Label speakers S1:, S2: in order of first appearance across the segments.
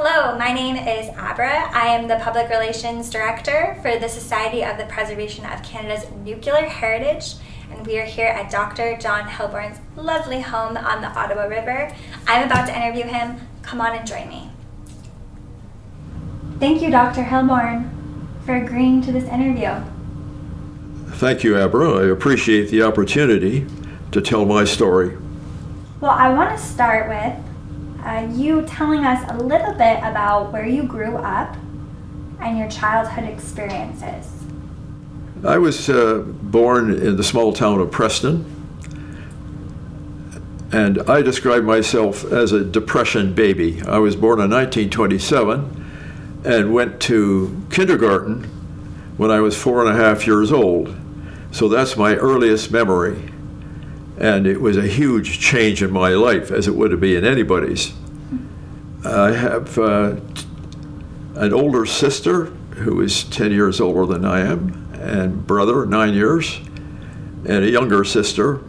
S1: Hello, my name is Abra. I am the Public Relations Director for the Society of the Preservation of Canada's Nuclear Heritage, and we are here at Dr. John Hilborn's lovely home on the Ottawa River. I'm about to interview him. Come on and join me. Thank you, Dr. Hilborn, for agreeing to this interview.
S2: Thank you, Abra. I appreciate the opportunity to tell my story.
S1: Well, I want to start with you telling us a little bit about where you grew up and your childhood experiences.
S2: I was born in the small town of Preston, and I describe myself as a Depression baby. I was born in 1927 and went to kindergarten when I was 4.5 years old. So that's my earliest memory. And it was a huge change in my life, as it would be in anybody's. I have an older sister who is 10 years older than I am, and brother, 9 years, and a younger sister,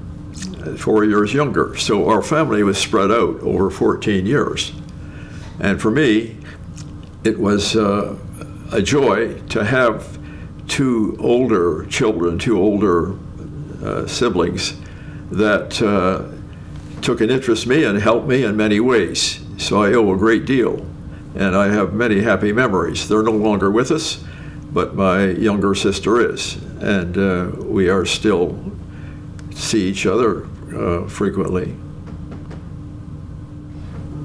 S2: 4 years younger. So our family was spread out over 14 years. And for me, it was a joy to have two older children, two older siblings that took an interest in me and helped me in many ways. So I owe a great deal, and I have many happy memories. They're no longer with us, but my younger sister is, and we are still see each other frequently.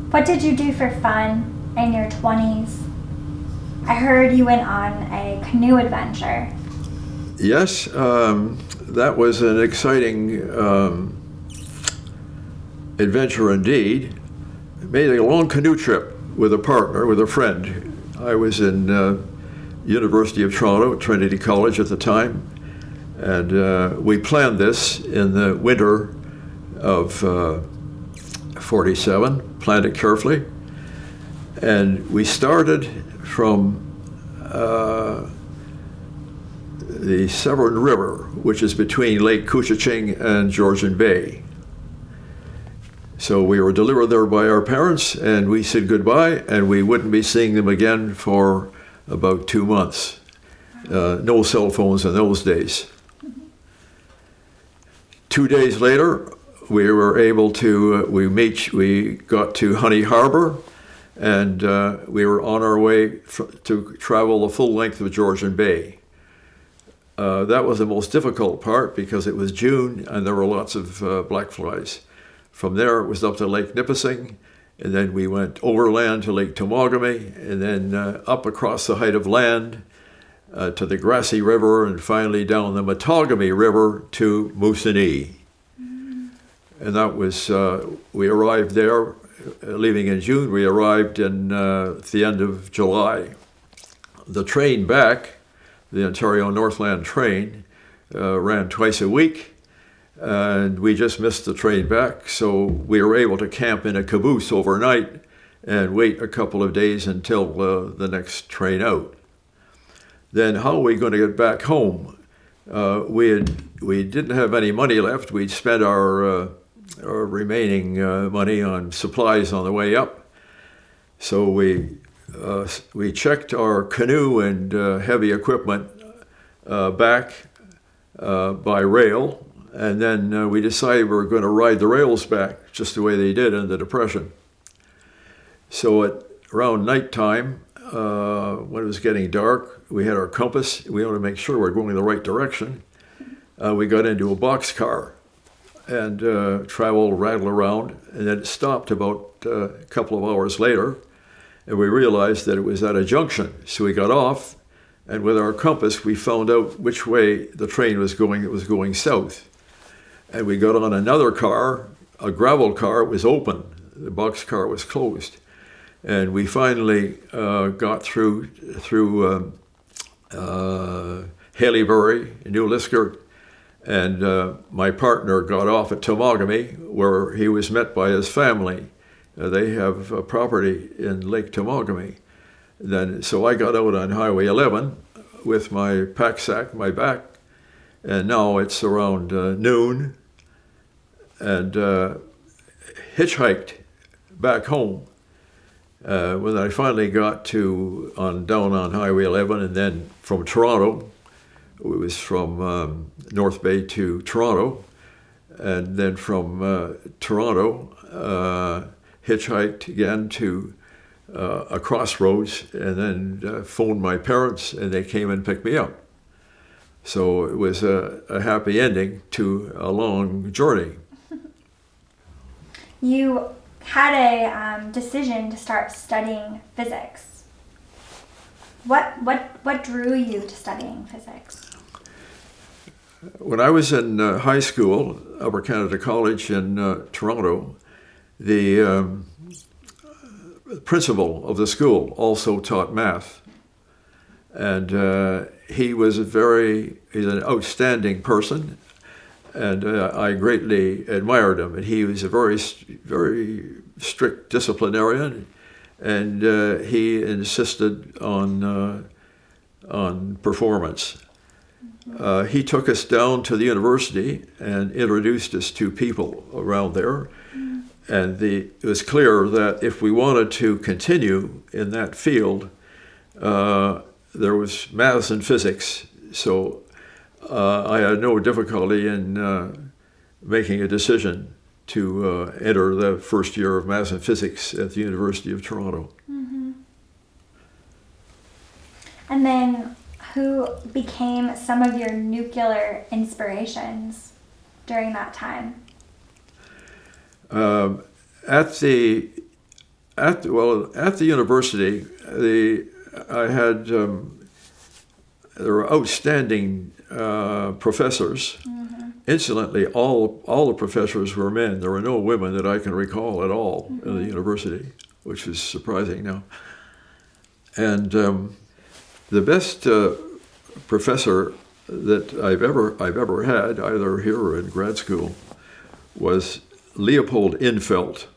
S1: What did you do for fun in your 20s? I heard you went on a canoe adventure.
S2: Yes, that was an exciting adventure indeed. Made a long canoe trip with a partner, with a friend. I was in University of Toronto, Trinity College at the time, and we planned this in the winter of 47, planned it carefully, and we started from the Severn River, which is between Lake Couchiching and Georgian Bay. So we were delivered there by our parents, and we said goodbye, and we wouldn't be seeing them again for about 2 months. No cell phones in those days. 2 days later, we were able to, we got to Honey Harbor, and we were on our way to travel the full length of Georgian Bay. That was the most difficult part because it was June and there were lots of black flies. From there, it was up to Lake Nipissing, and then we went overland to Lake Temagami, and then up across the height of land to the Grassy River, and finally down the Matagami River to Moosonee. And that was, we arrived there, leaving in June. We arrived at the end of July. The train back, the Ontario Northland train, ran twice a week. And we just missed the train back, so we were able to camp in a caboose overnight and wait a couple of days until the next train out. Then how are we going to get back home? We didn't have any money left. We'd spent our remaining money on supplies on the way up. So we checked our canoe and heavy equipment back by rail. And then we decided we were going to ride the rails back, just the way they did in the Depression. So at around nighttime, when it was getting dark, we had our compass. We wanted to make sure we're going in the right direction. We got into a boxcar and rattled around, and then it stopped about a couple of hours later, and we realized that it was at a junction. So we got off, and with our compass, we found out which way the train was going. It was going south. And we got on another car, a gravel car. It was open. The boxcar was closed. And we finally got through Haileybury, New Liskeard, and my partner got off at Temagami, where he was met by his family. They have a property in Lake Temagami. So I got out on Highway 11 with my pack sack, my back, and now it's around noon, and hitchhiked back home. When I finally got down on Highway 11, and then from Toronto, it was from North Bay to Toronto, and then from Toronto, hitchhiked again to a crossroads, and then phoned my parents, and they came and picked me up. So it was a happy ending to a long journey.
S1: You had a decision to start studying physics. What drew you to studying physics?
S2: When I was in high school, Upper Canada College in Toronto, the principal of the school also taught math. And he's an outstanding person, and I greatly admired him. And he was a very strict disciplinarian, and he insisted on performance. He took us down to the university and introduced us to people around there. And it was clear that if we wanted to continue in that field, there was maths and physics. So I had no difficulty in making a decision to enter the first year of maths and physics at the University of Toronto.
S1: Mm-hmm. And then who became some of your nuclear inspirations during that time?
S2: At the university, there were outstanding professors.
S1: Mm-hmm.
S2: Incidentally, all the professors were men. There were no women that I can recall at all in the university, which is surprising now. And the best professor that I've ever had, either here or in grad school, was Leopold Infelt,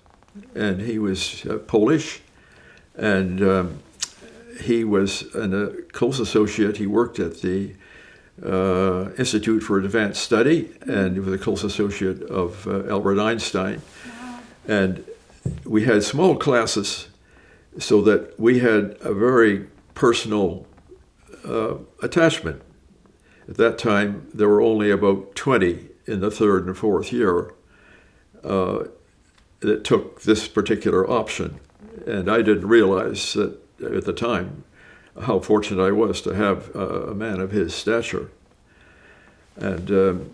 S2: and he was Polish, and he was a close associate. He worked at the Institute for Advanced Study, and he was a close associate of Albert Einstein.
S1: Wow.
S2: And we had small classes so that we had a very personal attachment. At that time, there were only about 20 in the third and fourth year that took this particular option. And I didn't realize that at the time how fortunate I was to have a man of his stature. And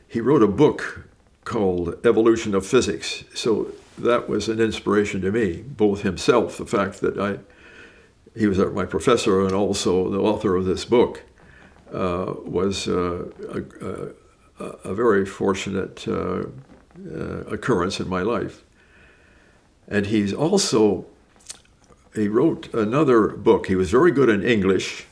S2: he wrote a book called Evolution of Physics. So that was an inspiration to me, both himself, the fact that he was my professor, and also the author of this book was a very fortunate occurrence in my life. And he wrote another book. He was very good in English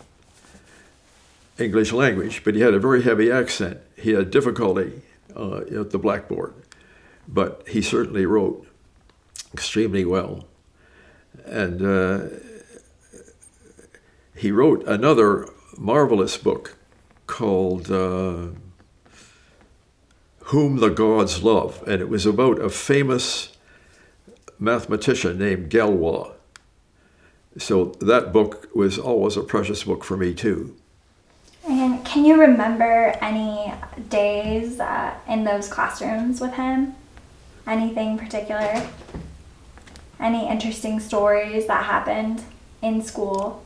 S2: language, but he had a very heavy accent. He had difficulty at the blackboard, but he certainly wrote extremely well. And he wrote another marvelous book called Whom the Gods Love, and it was about a famous mathematician named Galois. So that book was always a precious book for me too.
S1: And can you remember any days in those classrooms with him? Anything particular? Any interesting stories that happened in school?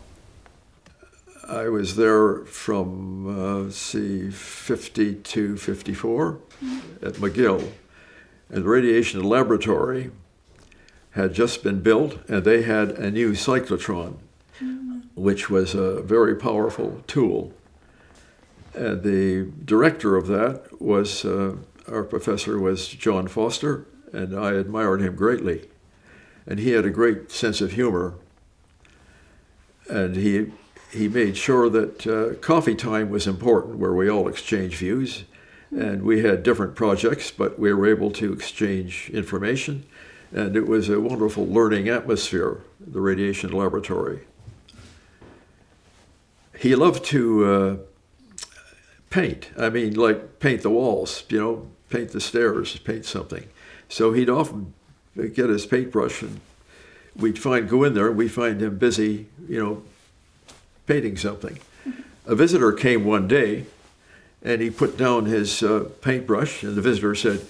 S2: I was there from 50 to 54 at McGill, and the radiation laboratory had just been built, and they had a new cyclotron, which was a very powerful tool. And the director of that was, our professor was John Foster, and I admired him greatly. And he had a great sense of humor. And he made sure that coffee time was important, where we all exchanged views. And we had different projects, but we were able to exchange information. And it was a wonderful learning atmosphere, the radiation laboratory. He loved to paint. I mean, like paint the walls, paint the stairs, paint something. So he'd often get his paintbrush and go in there, we find him busy, painting something. A visitor came one day, and he put down his paintbrush, and the visitor said,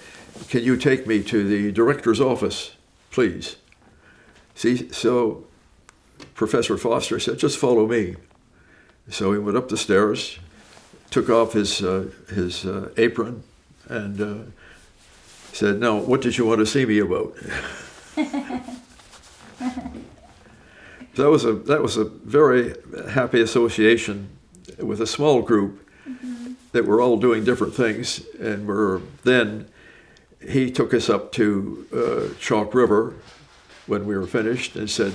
S2: "Can you take me to the director's office, please?" See, so Professor Foster said, "Just follow me." So he went up the stairs, took off his apron, and said, "Now, what did you want to see me about?" That was a very happy association with a small group that were all doing different things, and then he took us up to Chalk River when we were finished and said,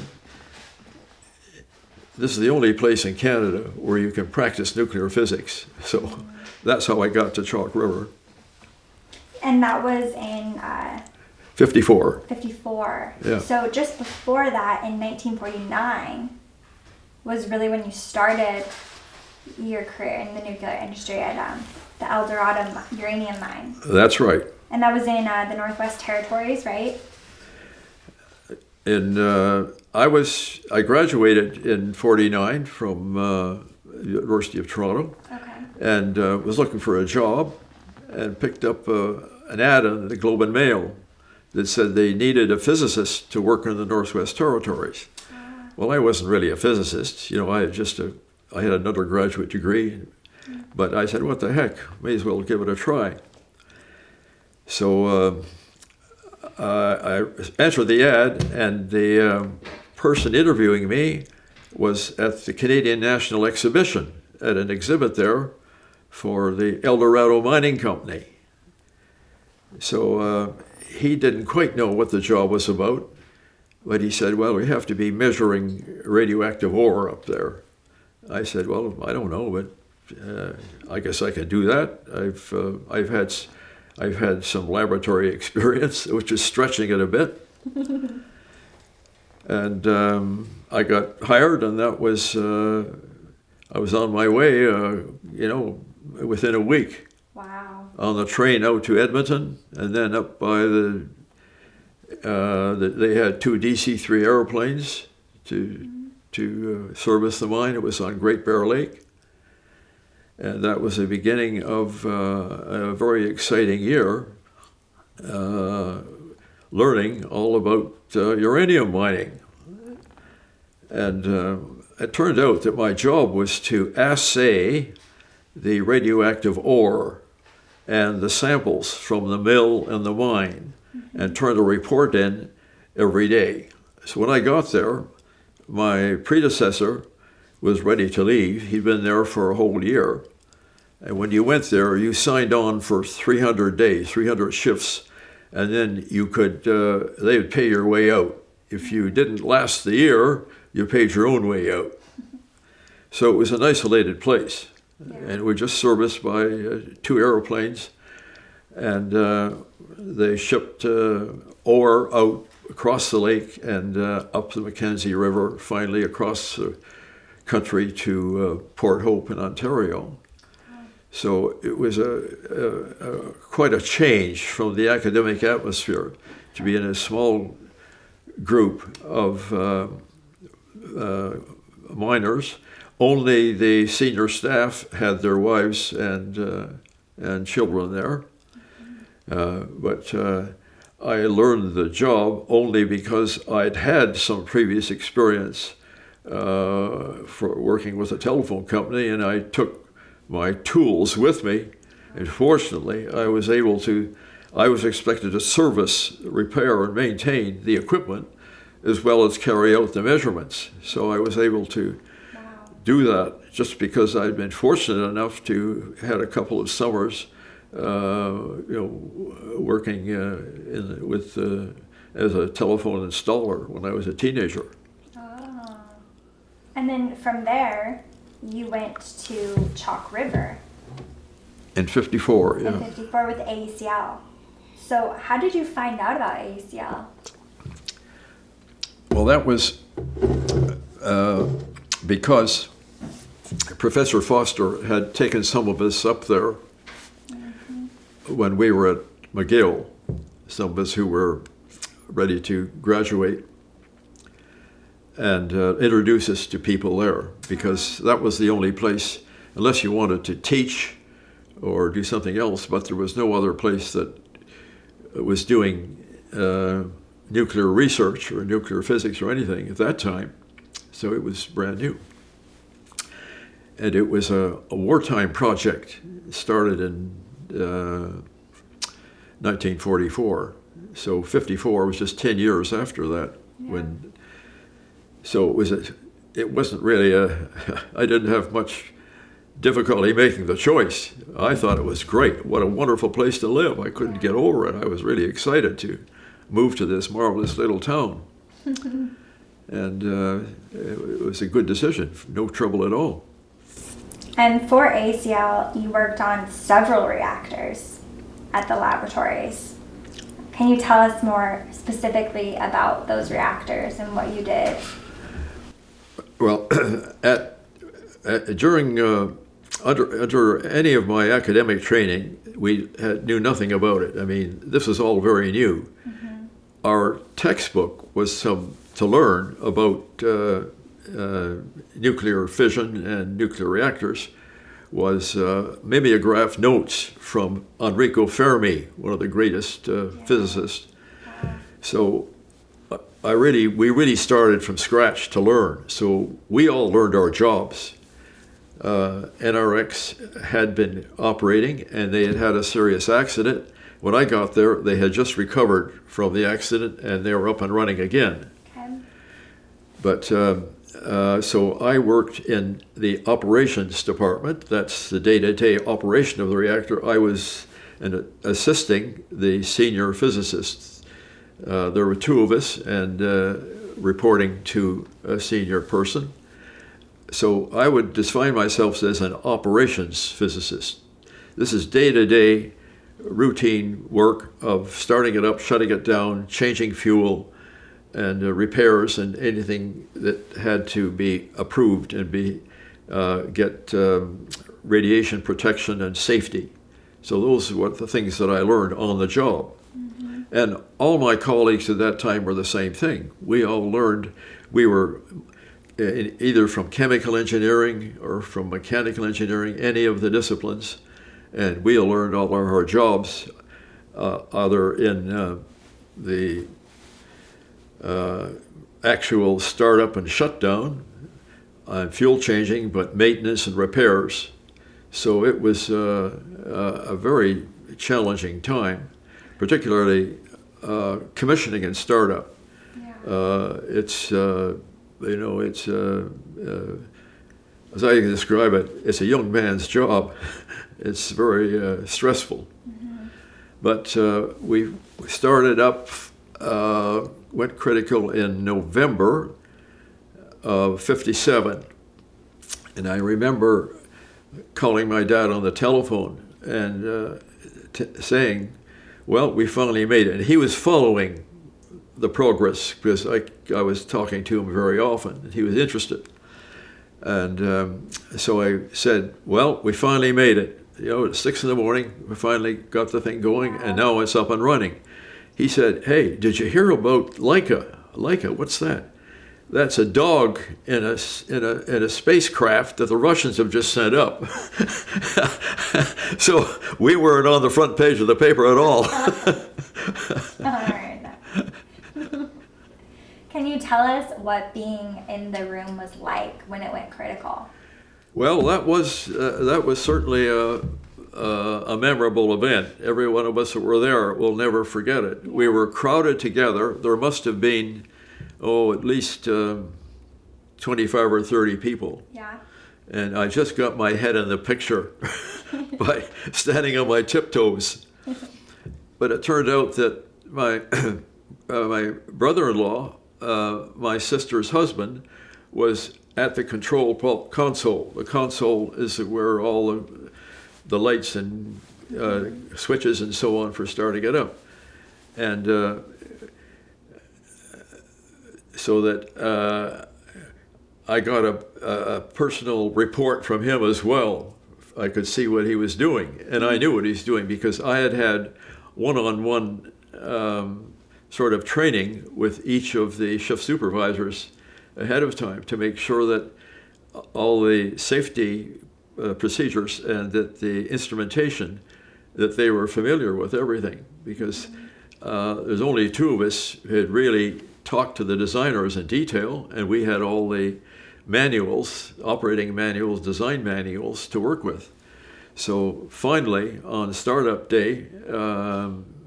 S2: "This is the only place in Canada where you can practice nuclear physics." So that's how I got to Chalk River.
S1: And that was in
S2: 54.
S1: 54.
S2: Yeah.
S1: So just before that, in 1949, was really when you started your career in the nuclear industry at the El Dorado uranium mine.
S2: That's right.
S1: And that was in the Northwest Territories, right?
S2: I graduated in 49 from University of Toronto.
S1: Okay.
S2: And was looking for a job and picked up an ad in the Globe and Mail that said they needed a physicist to work in the Northwest Territories. Well, I wasn't really a physicist. I had an undergraduate degree, but I said, what the heck, may as well give it a try. So I answered the ad, and the person interviewing me was at the Canadian National Exhibition at an exhibit there for the El Dorado Mining Company. So he didn't quite know what the job was about, but he said, "Well, we have to be measuring radioactive ore up there." I said, "Well, I don't know, but I guess I can do that. I've had some laboratory experience, which is stretching it a bit." And I got hired, and that was I was on my way, within a week.
S1: Wow.
S2: On the train out to Edmonton, and then up by they had two DC-3 airplanes to service the mine. It was on Great Bear Lake. And that was the beginning of a very exciting year, learning all about uranium mining. And it turned out that my job was to assay the radioactive ore and the samples from the mill and the mine, and turn a report in every day. So when I got there, my predecessor was ready to leave. He'd been there for a whole year. And when you went there, you signed on for 300 days, 300 shifts, and then you could, they would pay your way out. If you didn't last the year, you paid your own way out. So it was an isolated place. Yeah. And we're just serviced by two airplanes, and they shipped ore out across the lake and up the Mackenzie River, finally across the country to Port Hope in Ontario. So it was quite a change from the academic atmosphere to be in a small group of miners. Only the senior staff had their wives and children there. But I learned the job only because I'd had some previous experience for working with a telephone company, and I took my tools with me. And fortunately, I was expected to service, repair, and maintain the equipment as well as carry out the measurements. So I was able to do that just because I'd been fortunate enough to had a couple of summers, working as a telephone installer when I was a teenager.
S1: Oh. And then from there, you went to Chalk River.
S2: In 54, yeah.
S1: In 54 with AECL. So how did you find out about AECL?
S2: Well, that was because Professor Foster had taken some of us up there when we were at McGill, some of us who were ready to graduate. and introduce us to people there, because that was the only place, unless you wanted to teach or do something else, but there was no other place that was doing nuclear research or nuclear physics or anything at that time. So it was brand new. And it was a wartime project. It started in 1944. So 54 was just 10 years after that.
S1: Yeah.
S2: So it wasn't really I didn't have much difficulty making the choice. I thought it was great. What a wonderful place to live. I couldn't get over it. I was really excited to move to this marvelous little town. And it was a good decision. No trouble at all.
S1: And for ACL, you worked on several reactors at the laboratories. Can you tell us more specifically about those reactors and what you did?
S2: Well, during under any of my academic training, we knew nothing about it. I mean, this was all very new. Mm-hmm. Our textbook was to learn about nuclear fission and nuclear reactors was mimeograph notes from Enrico Fermi, one of the greatest physicists. So we really started from scratch to learn. So we all learned our jobs. NRX had been operating, and they had had a serious accident. When I got there, they had just recovered from the accident, and they were up and running again. Okay. But so I worked in the operations department. That's the day-to-day operation of the reactor. I was assisting the senior physicists. There were two of us, and reporting to a senior person. So I would define myself as an operations physicist. This is day-to-day routine work of starting it up, shutting it down, changing fuel, and repairs, and anything that had to be approved and get radiation protection and safety. So those were the things that I learned on the job. Mm-hmm. And all my colleagues at that time were the same thing. We all learned, we were either from chemical engineering or from mechanical engineering, any of the disciplines, and we all learned all our jobs either in the actual startup and shutdown, fuel changing, but maintenance and repairs. So it was a very challenging time, particularly commissioning and startup. Yeah. It's as I describe it, it's a young man's job. It's very stressful. Mm-hmm. But we started up, went critical in November of '57. And I remember calling my dad on the telephone and saying, well, we finally made it. And he was following the progress because I was talking to him very often. He was interested. And so I said, well, we finally made it. At 6 a.m, we finally got the thing going, and now it's up and running. He said, hey, did you hear about Laika? Laika, what's that? That's a dog in a spacecraft that the Russians have just sent up. So we weren't on the front page of the paper at all.
S1: All right. Can you tell us what being in the room was like when it went critical?
S2: Well, that was certainly a memorable event. Every one of us that were there will never forget it. We were crowded together. There must have been, at least 25 or 30 people. Yeah. And I just got my head in the picture by standing on my tiptoes. But it turned out that my brother-in-law, my sister's husband, was at the control console. The console is where all the lights and switches and so on for starting it up. And so that I got a personal report from him as well. I could see what he was doing, and I knew what he was doing because I had one-on-one sort of training with each of the shift supervisors ahead of time to make sure that all the safety procedures and that the instrumentation, that they were familiar with everything, because there's only two of us who had really talked to the designers in detail, and we had all the manuals, operating manuals, design manuals to work with. So finally, on startup day,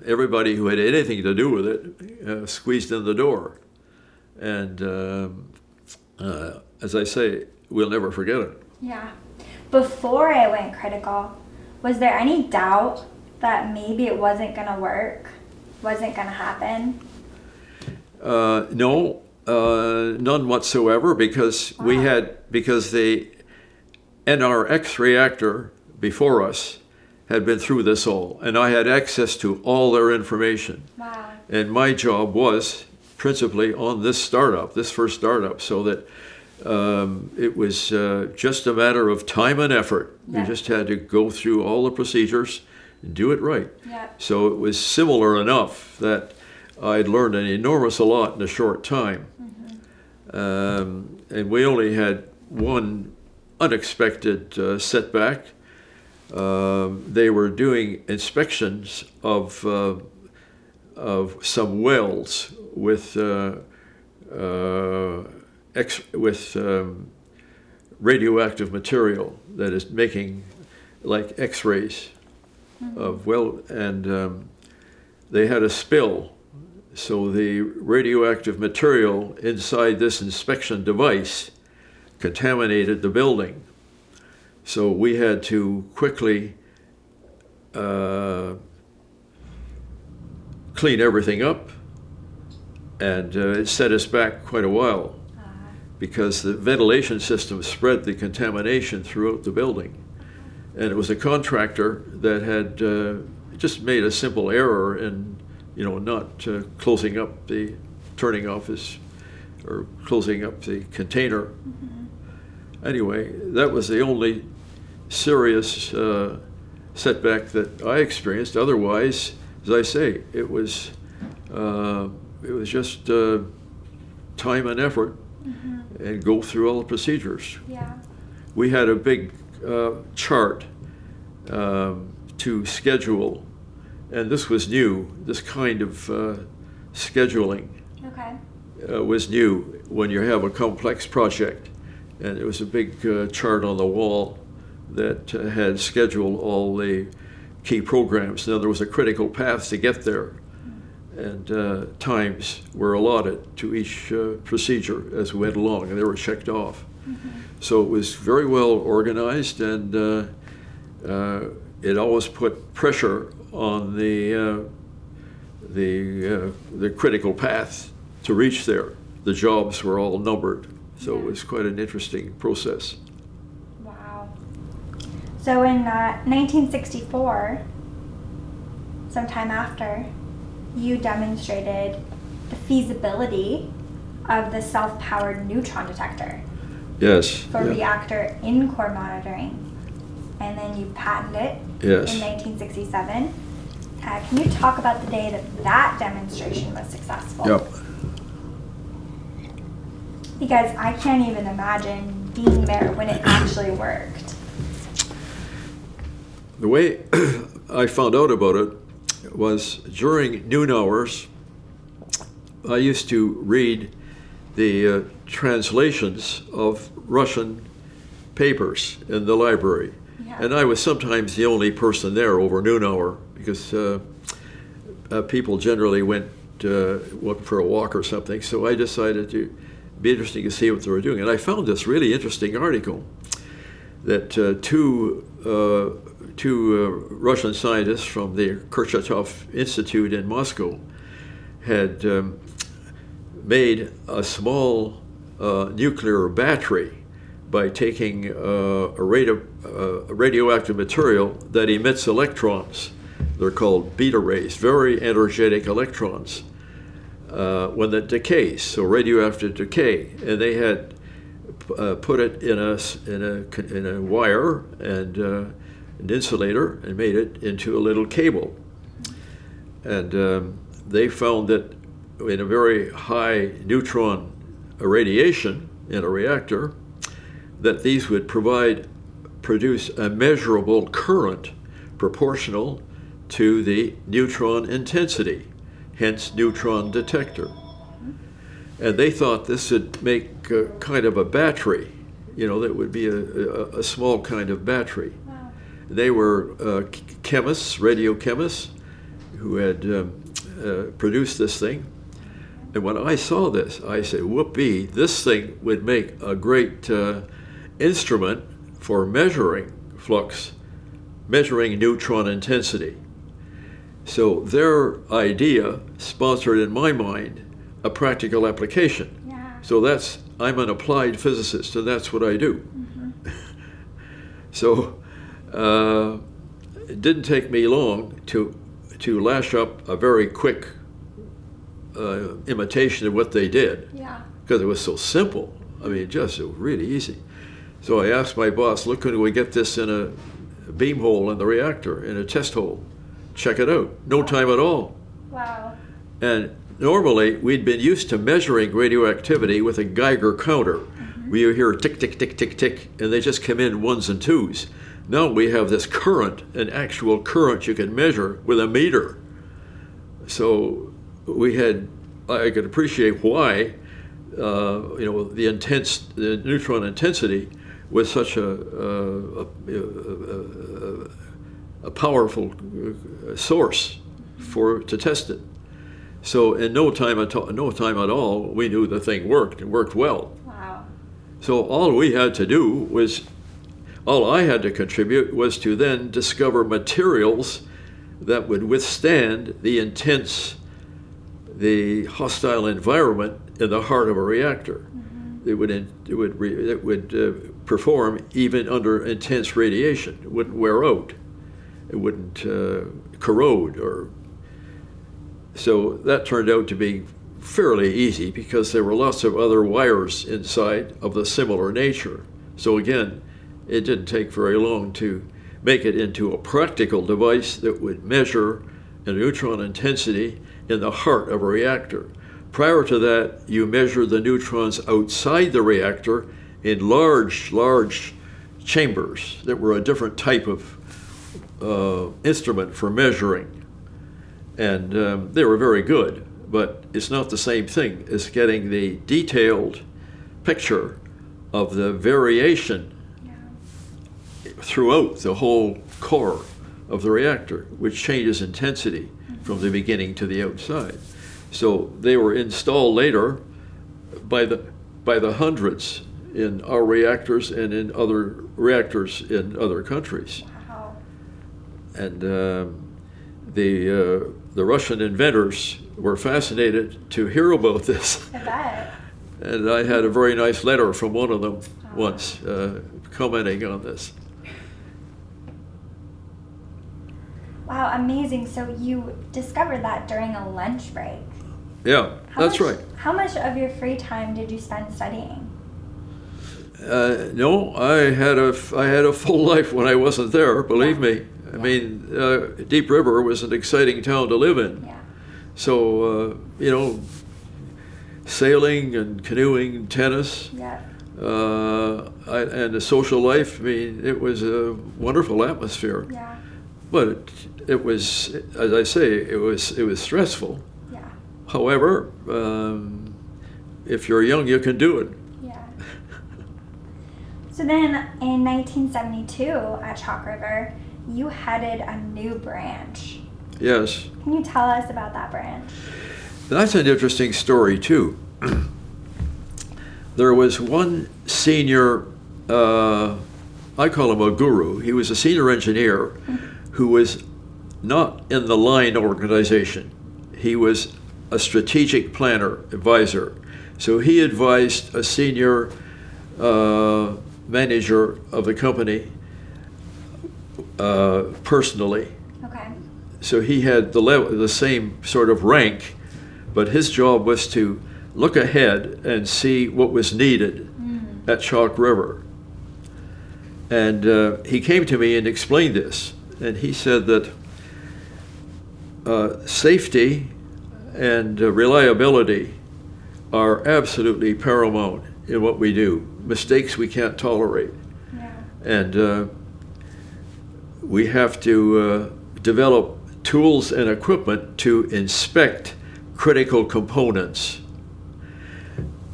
S2: everybody who had anything to do with it squeezed in the door. And as I say, we'll never forget it.
S1: Yeah. Before it went critical, was there any doubt that maybe it wasn't going to work, wasn't going to happen?
S2: No, none whatsoever, because because the NRX reactor before us had been through this all, and I had access to all their information.
S1: Wow.
S2: And my job was principally on this first startup, so that it was just a matter of time and effort.
S1: Yeah.
S2: We just had to go through all the procedures and do it right.
S1: Yeah.
S2: So it was similar enough that I'd learned an enormous lot in a short time. And we only had one unexpected setback. They were doing inspections of some wells with radioactive material that is making like X-rays of well, and they had a spill. So the radioactive material inside this inspection device contaminated the building. So we had to quickly clean everything up, and it set us back quite a while because the ventilation system spread the contamination throughout the building. And it was a contractor that had just made a simple error in, not closing up turning off or closing up the container. Anyway, that was the only serious setback that I experienced. Otherwise, as I say, it was just time and effort, and go through all the procedures.
S1: Yeah.
S2: We had a big chart to schedule, and this was new. This kind of scheduling was new when you have a complex project. And it was a big chart on the wall that had scheduled all the key programs. Now, there was a critical path to get there, and times were allotted to each procedure as we went along, and they were checked off. So it was very well organized, and it always put pressure on the critical path to reach there. The jobs were all numbered. So it was quite an interesting process.
S1: Wow. So in 1964, sometime after, you demonstrated the feasibility of the self-powered neutron detector.
S2: Yes.
S1: For reactor in-core monitoring. And then you patented it in 1967. Can you talk about the day that demonstration was successful?
S2: Yep.
S1: Because I can't even imagine being there when it actually worked.
S2: The way I found out about it was during noon hours. I used to read the translations of Russian papers in the library. Yeah. And I was sometimes the only person there over noon hour because people generally went for a walk or something. So I decided to be interesting to see what they were doing. And I found this really interesting article that two Russian scientists from the Kurchatov Institute in Moscow had made a small nuclear battery by taking a radioactive material that emits electrons. They're called beta rays, very energetic electrons. When it decays, so radioactive decay, and they had put it in a wire and an insulator and made it into a little cable. And they found that in a very high neutron a radiation in a reactor, that these would produce a measurable current proportional to the neutron intensity, hence neutron detector. And they thought this would make kind of a battery, that would be a small kind of battery.
S1: Wow.
S2: They were chemists, radiochemists, who had produced this thing. And when I saw this, I said, whoopee, this thing would make a great instrument for measuring flux, measuring neutron intensity. So their idea sponsored in my mind a practical application.
S1: Yeah.
S2: So I'm an applied physicist, and that's what I do.
S1: Mm-hmm.
S2: So it didn't take me long to lash up a very quick imitation of what they did,
S1: Yeah.
S2: because it was so simple. I mean, just really easy. So I asked my boss, look, can we get this in a beam hole in the reactor, in a test hole? Check it out. No time at all.
S1: Wow.
S2: And normally, we'd been used to measuring radioactivity with a Geiger counter.
S1: Mm-hmm.
S2: We hear tick, tick, tick, tick, tick, and they just come in ones and twos. Now we have this current, an actual current you can measure with a meter. So I could appreciate why, the neutron intensity was such a powerful source to test it. So in no time at all, we knew the thing worked. It worked well.
S1: Wow.
S2: So all I had to contribute was to then discover materials that would withstand the hostile environment in the heart of a reactor. Mm-hmm. It would perform even under intense radiation. It wouldn't wear out. It wouldn't corrode. So that turned out to be fairly easy, because there were lots of other wires inside of the similar nature. So again, it didn't take very long to make it into a practical device that would measure a neutron intensity in the heart of a reactor. Prior to that, you measured the neutrons outside the reactor in large chambers that were a different type of instrument for measuring. And they were very good, but it's not the same thing as getting the detailed picture of the variation throughout the whole core of the reactor, which changes intensity from the beginning to the outside. So they were installed later by the hundreds in our reactors and in other reactors in other countries.
S1: Wow.
S2: And the Russian inventors were fascinated to hear about this.
S1: I bet.
S2: And I had a very nice letter from one of them once commenting on this.
S1: Wow, amazing. So you discovered that during a lunch break.
S2: Yeah, that's right.
S1: How much of your free time did you spend studying?
S2: No, I had a full life when I wasn't there, believe me. I mean, Deep River was an exciting town to live in.
S1: Yeah.
S2: So, sailing and canoeing, tennis,
S1: Yeah.
S2: and the social life, I mean, it was a wonderful atmosphere.
S1: Yeah.
S2: But it was, as I say, it was stressful.
S1: Yeah.
S2: However, if you're young, you can do it.
S1: Yeah. So then in 1972 at Chalk River, you headed a new branch.
S2: Yes.
S1: Can you tell us about that branch?
S2: That's an interesting story, too. There was one senior, I call him a guru. He was a senior engineer who was not in the line organization. He was a strategic planner, advisor. So he advised a senior manager of the company personally.
S1: Okay.
S2: So he had the same sort of rank, but his job was to look ahead and see what was needed at Chalk River. And he came to me and explained this. And he said that safety and reliability are absolutely paramount in what we do. Mistakes we can't tolerate.
S1: Yeah.
S2: And we have to develop tools and equipment to inspect critical components.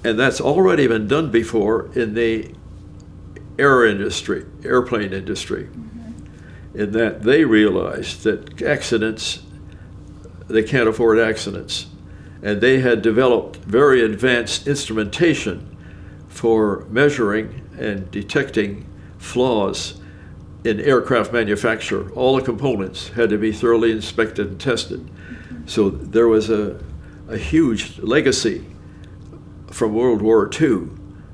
S2: And that's already been done before in the airplane industry, in that they realized that accidents, they can't afford accidents. And they had developed very advanced instrumentation for measuring and detecting flaws in aircraft manufacture. All the components had to be thoroughly inspected and tested. So there was a huge legacy from World War II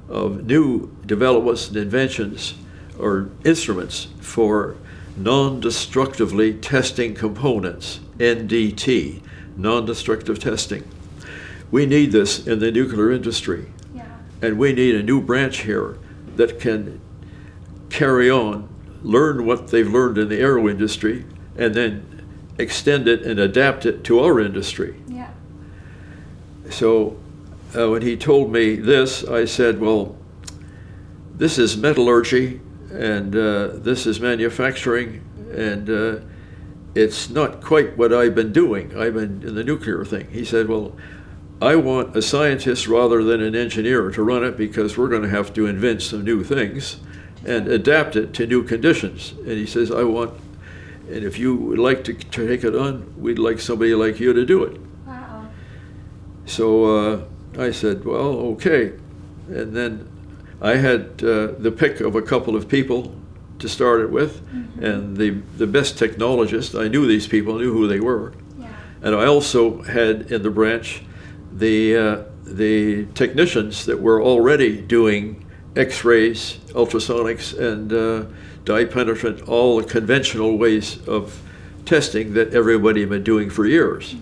S2: of new developments and inventions or instruments for non-destructively testing components, NDT, non-destructive testing. We need this in the nuclear industry.
S1: Yeah.
S2: And we need a new branch here that can carry on, learn what they've learned in the aero industry, and then extend it and adapt it to our industry.
S1: Yeah.
S2: So when he told me this, I said, well, this is metallurgy, and this is manufacturing, and it's not quite what I've been doing. I've been in the nuclear thing. He said, well, I want a scientist rather than an engineer to run it, because we're going to have to invent some new things and adapt it to new conditions. And he says, and if you would like to take it on, we'd like somebody like you to do it.
S1: Wow.
S2: So I said, well, okay. And then I had the pick of a couple of people to start it with, and the best technologists. I knew these people, knew who they were.
S1: Yeah.
S2: And I also had in the branch the technicians that were already doing X-rays, ultrasonics, and dye penetrant, all the conventional ways of testing that everybody had been doing for years.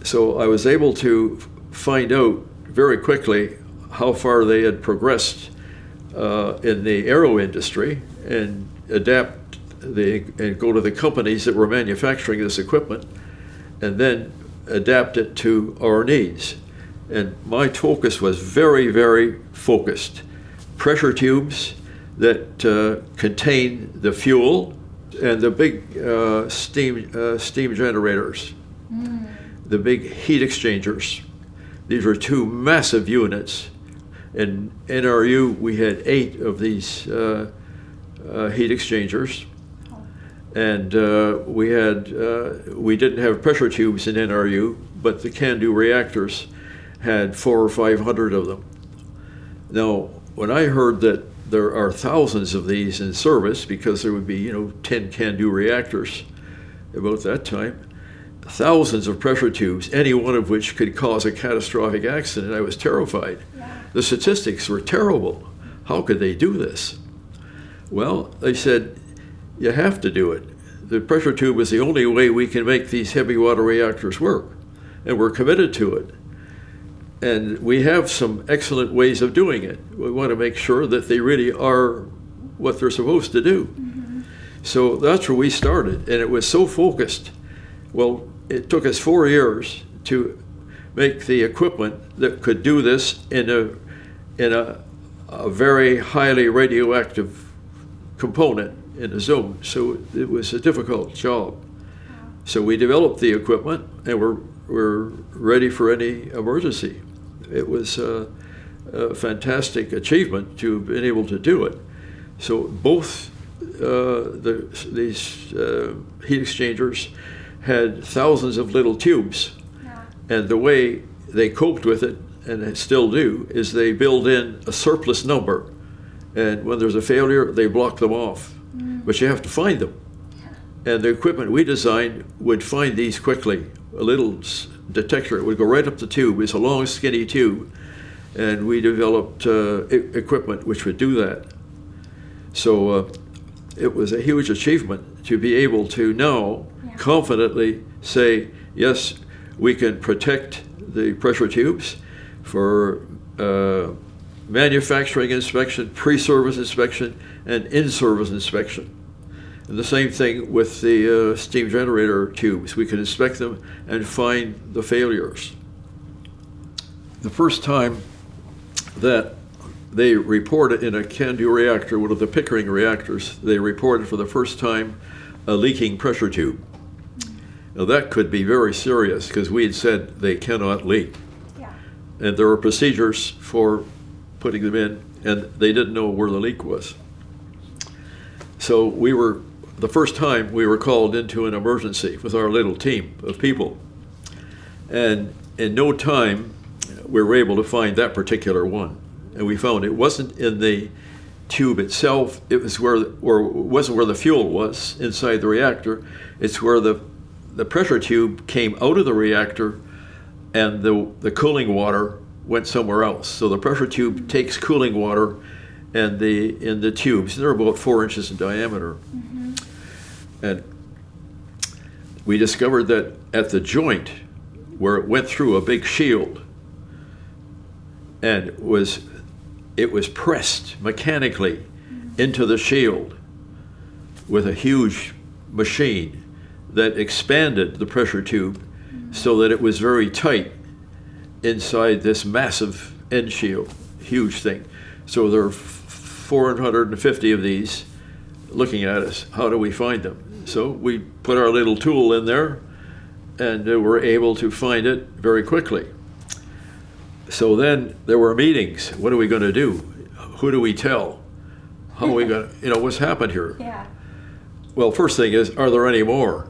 S2: So I was able to find out very quickly how far they had progressed in the aero industry, and adapt and go to the companies that were manufacturing this equipment, and then adapt it to our needs. And my focus was very, very focused. Pressure tubes that contain the fuel, and the big steam generators, the big heat exchangers. These were two massive units. In NRU, we had 8 of these heat exchangers, and we didn't have pressure tubes in NRU, but the CANDU reactors had 400 or 500 of them. Now, when I heard that there are thousands of these in service, because there would be 10 CANDU reactors about that time, thousands of pressure tubes, any one of which could cause a catastrophic accident, I was terrified.
S1: Yeah.
S2: The statistics were terrible. How could they do this? Well, they said, you have to do it. The pressure tube is the only way we can make these heavy water reactors work, and we're committed to it. And we have some excellent ways of doing it. We want to make sure that they really are what they're supposed to do. So that's where we started, and it was so focused. Well, it took us 4 years to make the equipment that could do this in a very highly radioactive component in a zone. So it was a difficult job. So we developed the equipment, and we're ready for any emergency. It was a fantastic achievement to have been able to do it. So both these heat exchangers had thousands of little tubes, and the way they coped with it, and they still do, is they build in a surplus number, and when there's a failure, they block them off. But you have to find them. And the equipment we designed would find these quickly. A little detector, it would go right up the tube. It's a long, skinny tube, and we developed equipment which would do that. So it was a huge achievement to be able to now confidently say, yes, we can protect the pressure tubes for manufacturing inspection, pre-service inspection, and in-service inspection. And the same thing with the steam generator tubes. We can inspect them and find the failures. the first time that they reported in a CANDU reactor, one of the Pickering reactors, they reported for the first time a leaking pressure tube. Now that could be very serious because we had said they cannot leak.
S1: Yeah.
S2: And there were procedures for putting them in, and they didn't know where the leak was. So the first time we were called into an emergency with our little team of people. And in no time, we were able to find that particular one. And we found it wasn't in the tube itself, it was it wasn't where the fuel was inside the reactor, it's where the pressure tube came out of the reactor and the cooling water went somewhere else. So the pressure tube takes cooling water and in the tubes, they're about 4 inches in diameter. Mm-hmm. And we discovered that at the joint where it went through a big shield and it was pressed mechanically into the shield with a huge machine that expanded the pressure tube so that it was very tight inside this massive end shield, huge thing. So there are 450 of these looking at us. How do we find them? So we put our little tool in there and were able to find it very quickly. So then there were meetings. What are we going to do? Who do we tell? How are we going to, what's happened here?
S1: Yeah.
S2: Well, first thing is, are there any more?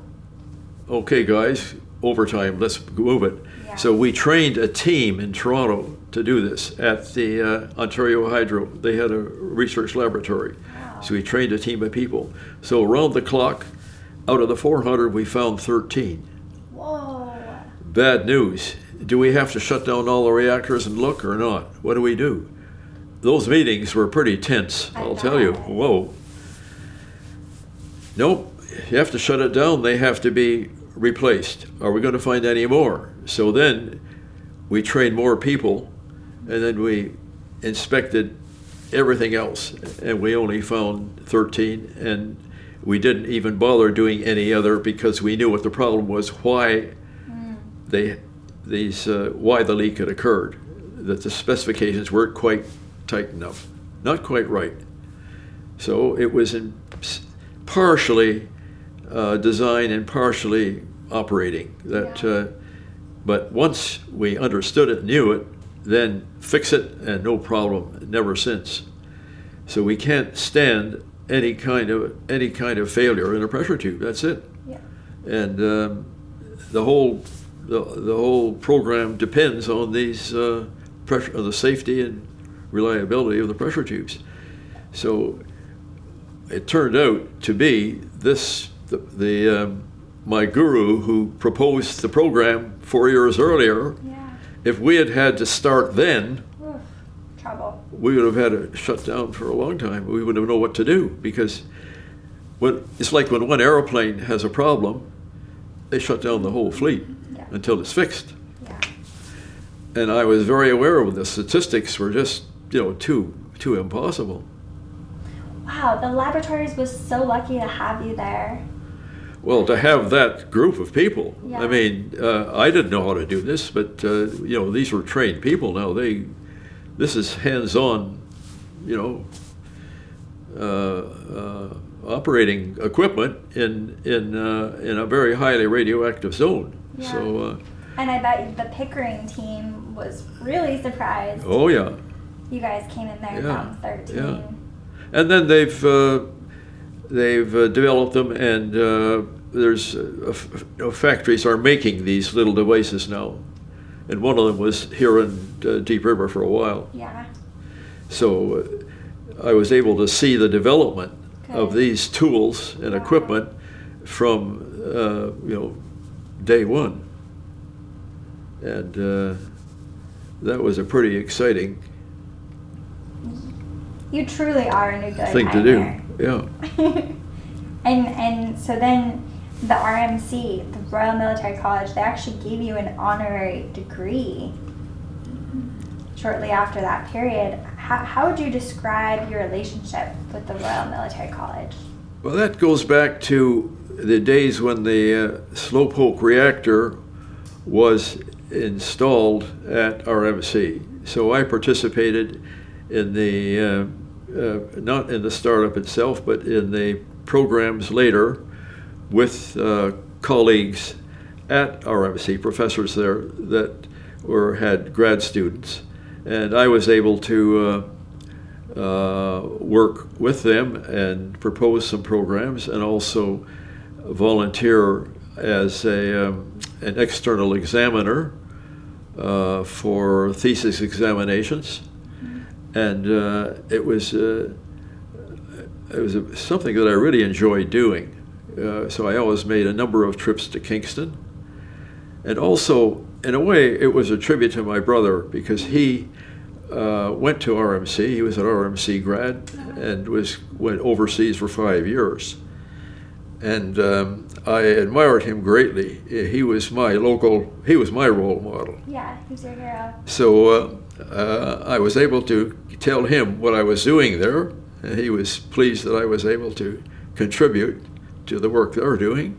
S2: Okay, guys, overtime, let's move it. Yeah. So we trained a team in Toronto to do this at the Ontario Hydro. They had a research laboratory. Wow. So we trained a team of people. So around the clock, out of the 400, we found 13.
S1: Whoa.
S2: Bad news. Do we have to shut down all the reactors and look or not? What do we do? Those meetings were pretty tense, I'll tell you. Whoa. Nope, you have to shut it down. They have to be replaced. Are we going to find any more? So then we trained more people, and then we inspected everything else, and we only found 13, and we didn't even bother doing any other because we knew what the problem was, why why the leak had occurred, that the specifications weren't quite tight enough, not quite right. So it was partially design and partially operating. But once we understood it, knew it, then fix it, and no problem, never since. So we can't stand any kind of failure in a pressure tube. That's it.
S1: Yeah.
S2: And the whole program depends on these the safety and reliability of the pressure tubes. So it turned out to be my guru who proposed the program 4 years earlier.
S1: Yeah.
S2: If we had had to start then,
S1: trouble.
S2: We would have had it shut down for a long time. We wouldn't know what to do because it's like when one airplane has a problem, they shut down the whole fleet until it's fixed.
S1: Yeah.
S2: And I was very aware of the statistics were just too impossible.
S1: Wow, the laboratories was so lucky to have you there.
S2: Well, to have that group of people.
S1: Yeah.
S2: I mean, I didn't know how to do this, but these were trained people now. This is hands-on, operating equipment in a very highly radioactive zone.
S1: Yeah.
S2: So.
S1: And I bet the Pickering team was really surprised.
S2: Oh yeah.
S1: You guys came in there and found 13.
S2: Yeah. And then they've developed them, and there's factories are making these little devices now, and one of them was here in Deep River for a while.
S1: Yeah.
S2: So I was able to see the development of these tools and equipment from day one, and that was a pretty exciting.
S1: You truly are a nuclear
S2: thing
S1: pioneer.
S2: To do, yeah.
S1: and so then the RMC, the Royal Military College, they actually gave you an honorary degree shortly after that period. How would you describe your relationship with the Royal Military College?
S2: Well, that goes back to the days when the SLOWPOKE reactor was installed at RMC. So I participated in the, not in the startup itself, but in the programs later with colleagues at RMC, professors there that had grad students. And I was able to work with them and propose some programs, and also volunteer as an external examiner for thesis examinations. And it was something that I really enjoyed doing. So I always made a number of trips to Kingston. And also, in a way, it was a tribute to my brother, because he went to RMC. He was an RMC grad and went overseas for 5 years. And I admired him greatly. He was my role model.
S1: Yeah, he's your hero.
S2: So I was able to tell him what I was doing there, and he was pleased that I was able to contribute to the work they're doing.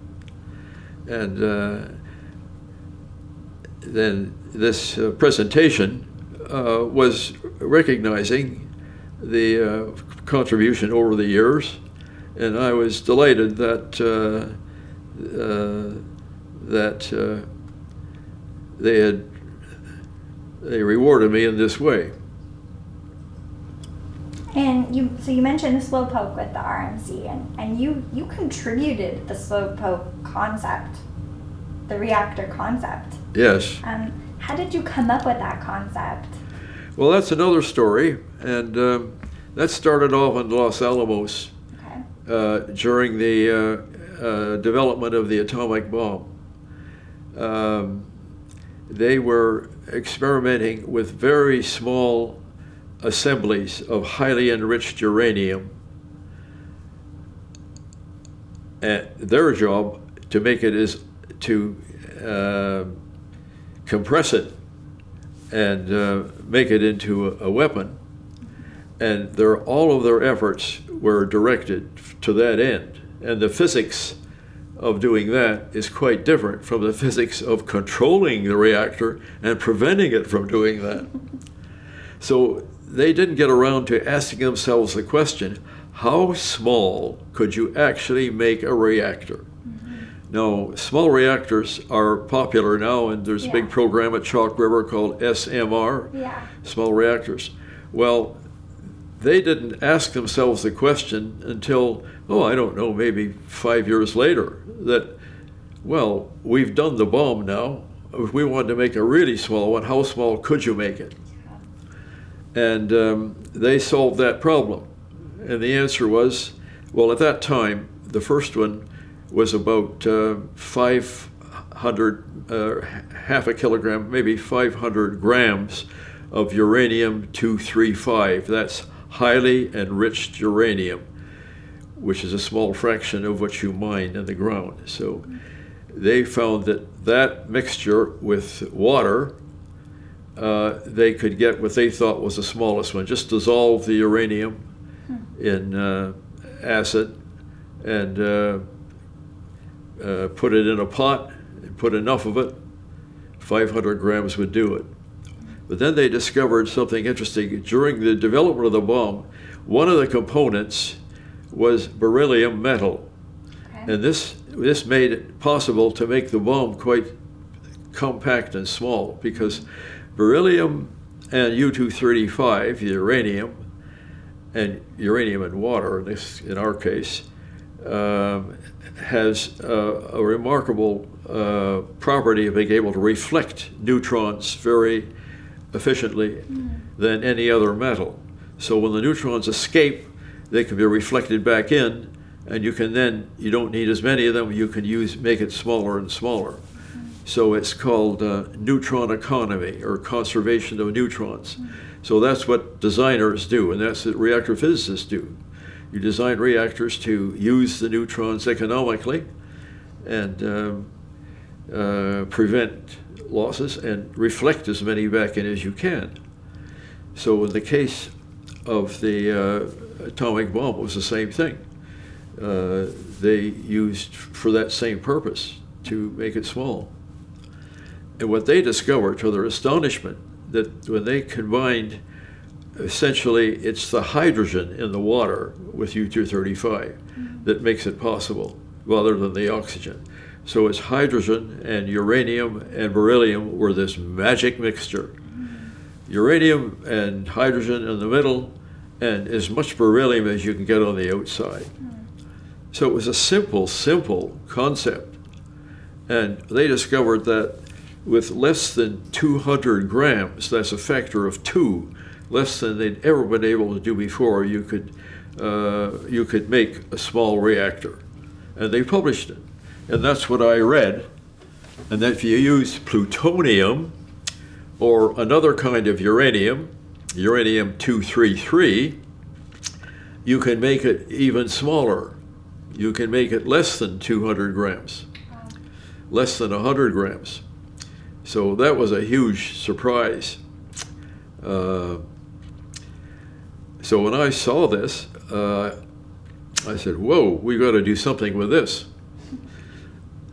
S2: And then this presentation was recognizing the contribution over the years, and I was delighted that they rewarded me in this way.
S1: And you mentioned the SLOWPOKE with the RMC, and you contributed the SLOWPOKE concept, the reactor concept.
S2: Yes.
S1: How did you come up with that concept?
S2: Well, that's another story, and that started off in Los Alamos.
S1: Okay.
S2: During the development of the atomic bomb. They were experimenting with very small assemblies of highly enriched uranium, and their job to make it is to compress it and make it into a weapon, and all of their efforts were directed to that end. And the physics of doing that is quite different from the physics of controlling the reactor and preventing it from doing that. So they didn't get around to asking themselves the question, how small could you actually make a reactor? Now, small reactors are popular now, and there's a big program at Chalk River called SMR, small reactors. Well, they didn't ask themselves the question until, I don't know, maybe 5 years later, that, well, we've done the bomb now. If we wanted to make a really small one, how small could you make it? And they solved that problem. And the answer was, well, at that time, the first one was about 500, half a kilogram, maybe 500 grams of uranium-235. That's highly enriched uranium, which is a small fraction of what you mine in the ground. So they found that mixture with water, they could get what they thought was the smallest one. Just dissolve the uranium in acid and put it in a pot and put enough of it, 500 grams would do it. But then they discovered something interesting. During the development of the bomb, one of the components was beryllium metal. Okay. And this made it possible to make the bomb quite compact and small, because beryllium and U-235, the uranium and water, in our case, has a remarkable property of being able to reflect neutrons very efficiently than any other metal. So when the neutrons escape, they can be reflected back in, and you don't need as many of them, you can make it smaller and smaller. So it's called neutron economy, or conservation of neutrons. So that's what designers do, and that's what reactor physicists do. You design reactors to use the neutrons economically and prevent losses and reflect as many back in as you can. So in the case of the atomic bomb, it was the same thing. They used for that same purpose to make it small. And what they discovered, to their astonishment, that when they combined, essentially it's the hydrogen in the water with U-235 that makes it possible, rather than the oxygen. So it's hydrogen and uranium and beryllium were this magic mixture. Uranium and hydrogen in the middle, and as much beryllium as you can get on the outside. So it was a simple concept. And they discovered that with less than 200 grams, that's a factor of 2, less than they'd ever been able to do before, you could make a small reactor. And they published it. And that's what I read. And that if you use plutonium or another kind of uranium, uranium-233, you can make it even smaller. You can make it less than 200 grams, less than 100 grams. So that was a huge surprise. So when I saw this, I said, whoa, we got to do something with this.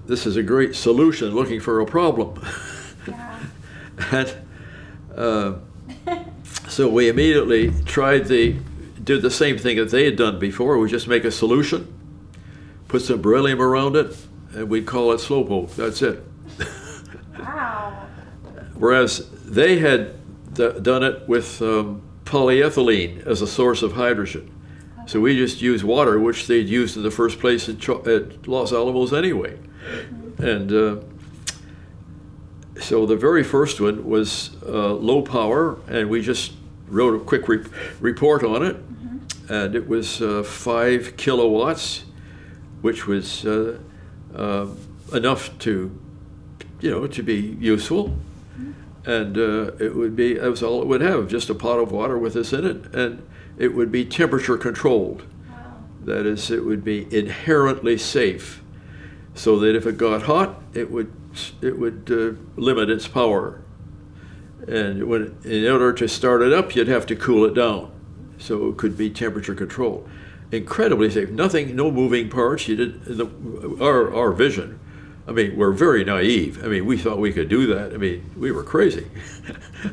S2: This is a great solution looking for a problem.
S1: Yeah.
S2: And so we immediately did the same thing that they had done before. We just make a solution, put some beryllium around it, and we'd call it SLOWPOKE. That's it.
S1: Wow.
S2: Whereas they had done it with polyethylene as a source of hydrogen. So we just used water, which they'd used in the first place at Los Alamos anyway. And so the very first one was low power, and we just wrote a quick report on it. And it was 5 kilowatts, which was enough to be useful. And that was all it would have, just a pot of water with this in it, and it would be temperature controlled.
S1: Wow.
S2: That is, it would be inherently safe, so that if it got hot, it would limit its power. And in order to start it up, you'd have to cool it down, so it could be temperature controlled. Incredibly safe. Nothing, no moving parts. Our vision. I mean, we're very naive. I mean, we thought we could do that. I mean, we were crazy.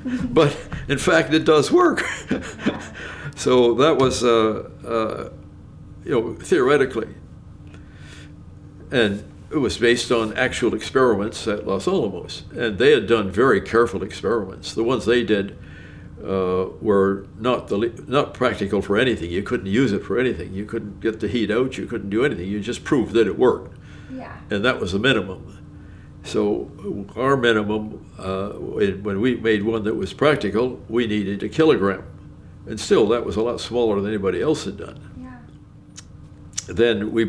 S2: But in fact, it does work. So that was, theoretically. And it was based on actual experiments at Los Alamos. And they had done very careful experiments. The ones they did were not practical for anything. You couldn't use it for anything. You couldn't get the heat out. You couldn't do anything. You just proved that it worked.
S1: Yeah.
S2: And that was the minimum. So our minimum, when we made one that was practical, we needed 1 kilogram. And still, that was a lot smaller than anybody else had done.
S1: Yeah.
S2: Then we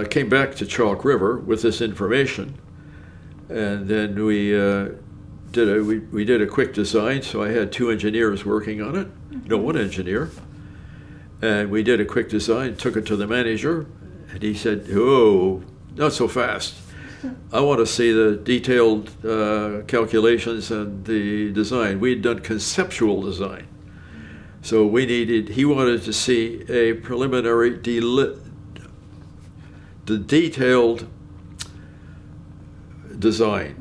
S2: came back to Chalk River with this information, and then we did a quick design. So I had 2 engineers working on it, no, 1 engineer. And we did a quick design, took it to the manager, and he said, "Oh, not so fast. I want to see the detailed calculations and the design." We had done conceptual design. So he wanted to see a preliminary, the detailed design.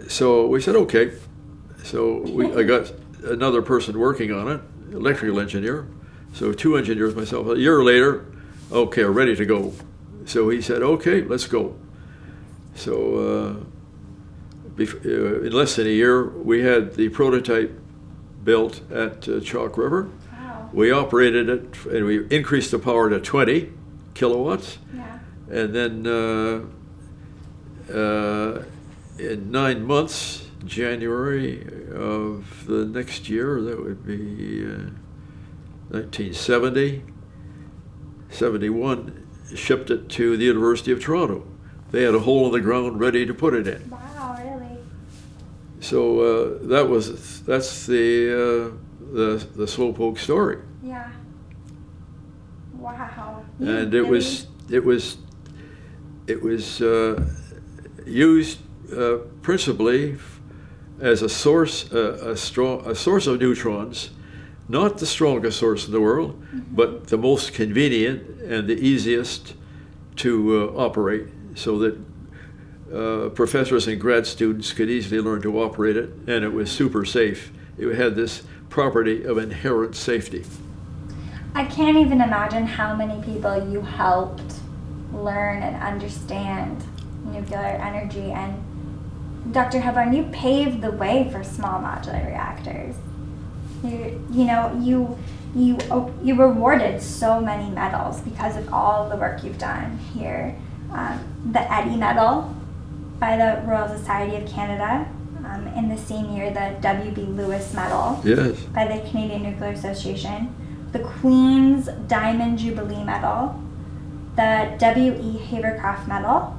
S2: So we said, okay. So I got another person working on it, electrical engineer. So 2 engineers, myself. A year later, okay, ready to go. So he said, okay, let's go. So in less than a year, we had the prototype built at Chalk River.
S1: Wow.
S2: We operated it, and we increased the power to 20 kilowatts.
S1: Yeah.
S2: And then in 9 months, January of the next year, that would be 1970, 71, shipped it to the University of Toronto. They had a hole in the ground ready to put it in.
S1: Wow, really?
S2: So that's the SLOWPOKE story.
S1: Yeah. Wow.
S2: And it was used principally as a source of neutrons. Not the strongest source in the world, but the most convenient and the easiest to operate. so that professors and grad students could easily learn to operate it, and it was super safe. It had this property of inherent safety.
S1: I can't even imagine how many people you helped learn and understand nuclear energy. And Dr. Hilborn, you paved the way for small modular reactors. You rewarded so many medals because of all the work you've done here. The Eddy Medal by the Royal Society of Canada. In the same year, the W.B. Lewis Medal by the Canadian Nuclear Association. The Queen's Diamond Jubilee Medal, the W.E. Havercroft Medal,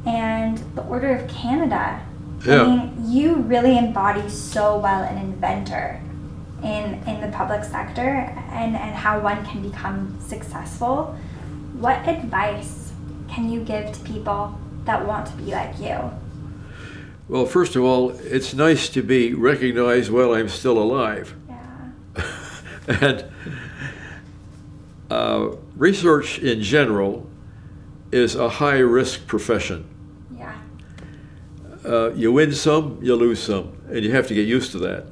S1: and the Order of Canada.
S2: Yeah.
S1: I mean, you really embody so well an inventor in the public sector and how one can become successful. What advice can you give to people that want to be like you?
S2: Well, first of all, it's nice to be recognized while I'm still alive.
S1: Yeah.
S2: And research in general is a high-risk profession.
S1: Yeah.
S2: You win some, you lose some, and you have to get used to that.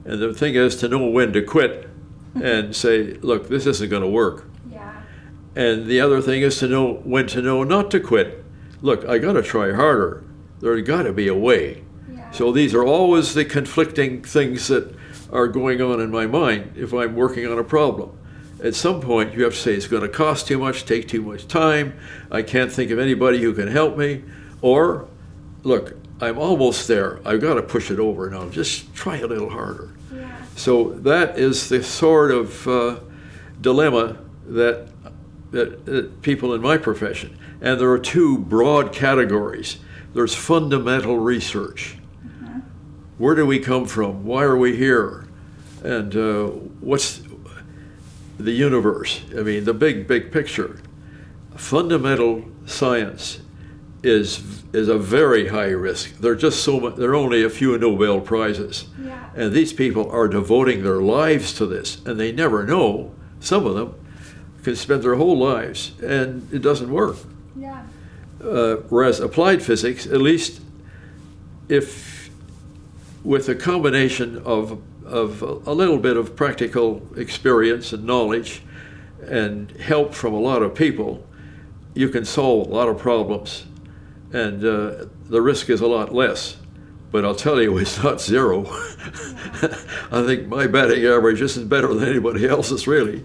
S2: And the thing is to know when to quit and say, look, this isn't going to work.
S1: Yeah.
S2: And the other thing is to know when to know not to quit. Look, I got to try harder. There's got to be a way.
S1: Yeah.
S2: So these are always the conflicting things that are going on in my mind if I'm working on a problem. At some point, you have to say it's going to cost too much, take too much time, I can't think of anybody who can help me, or, look, I'm almost there, I've got to push it over now, just try a little harder.
S1: Yeah.
S2: So that is the sort of dilemma that people in my profession, and there are two broad categories. There's fundamental research.
S1: Mm-hmm.
S2: Where do we come from? Why are we here? And what's the universe? I mean, the big picture. Fundamental science is a very high risk. There are only a few Nobel Prizes.
S1: Yeah.
S2: And these people are devoting their lives to this, and they never know. Some of them can spend their whole lives, and it doesn't work.
S1: Yeah.
S2: Whereas applied physics, at least if with a combination of a little bit of practical experience and knowledge and help from a lot of people, you can solve a lot of problems, and the risk is a lot less. But I'll tell you, it's not zero. I think my batting average isn't better than anybody else's, really.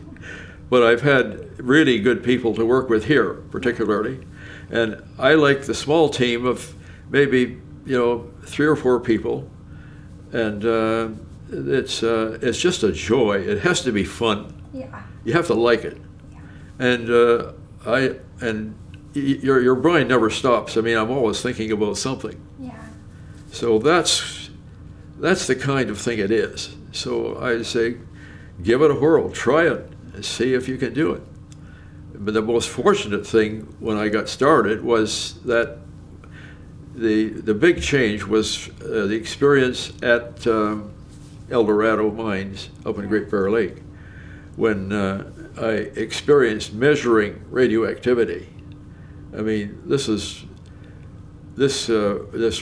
S2: But I've had really good people to work with here, particularly. And I like the small team of maybe 3 or 4 people, and it's just a joy. It has to be fun.
S1: Yeah.
S2: You have to like it.
S1: Yeah.
S2: And your brain never stops. I mean, I'm always thinking about something.
S1: Yeah.
S2: So that's the kind of thing it is. So I say, give it a whirl, try it, and see if you can do it. But the most fortunate thing when I got started was that the big change was the experience at El Dorado Mines up in Great Bear Lake, when I experienced measuring radioactivity. I mean, this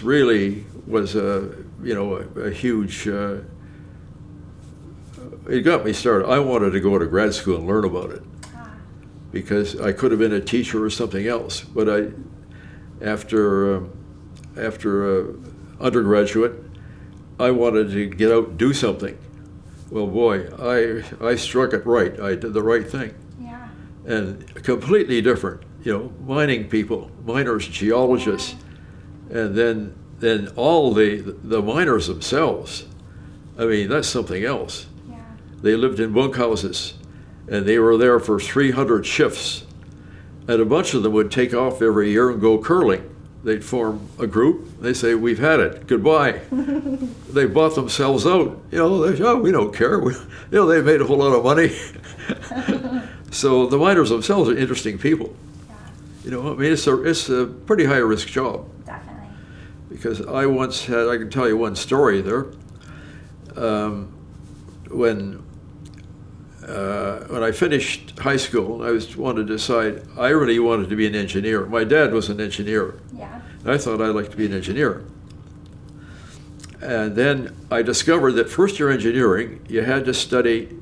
S2: really was a huge. It got me started. I wanted to go to grad school and learn about it, because I could have been a teacher or something else. But after undergraduate, I wanted to get out and do something. Well, boy, I struck it right. I did the right thing.
S1: Yeah.
S2: And completely different, mining people, miners, geologists, and then all the miners themselves. I mean, that's something else.
S1: Yeah.
S2: They lived in bunkhouses, and they were there for 300 shifts. And a bunch of them would take off every year and go curling. They'd form a group. They say, "We've had it. Goodbye." They bought themselves out. We don't care. They made a whole lot of money. So the miners themselves are interesting people.
S1: Yeah.
S2: I mean, it's a pretty high risk job.
S1: Definitely.
S2: Because I can tell you one story there. When when I finished high school, I wanted to decide, I really wanted to be an engineer. My dad was an engineer.
S1: Yeah.
S2: I thought I'd like to be an engineer. And then I discovered that first year engineering, you had to study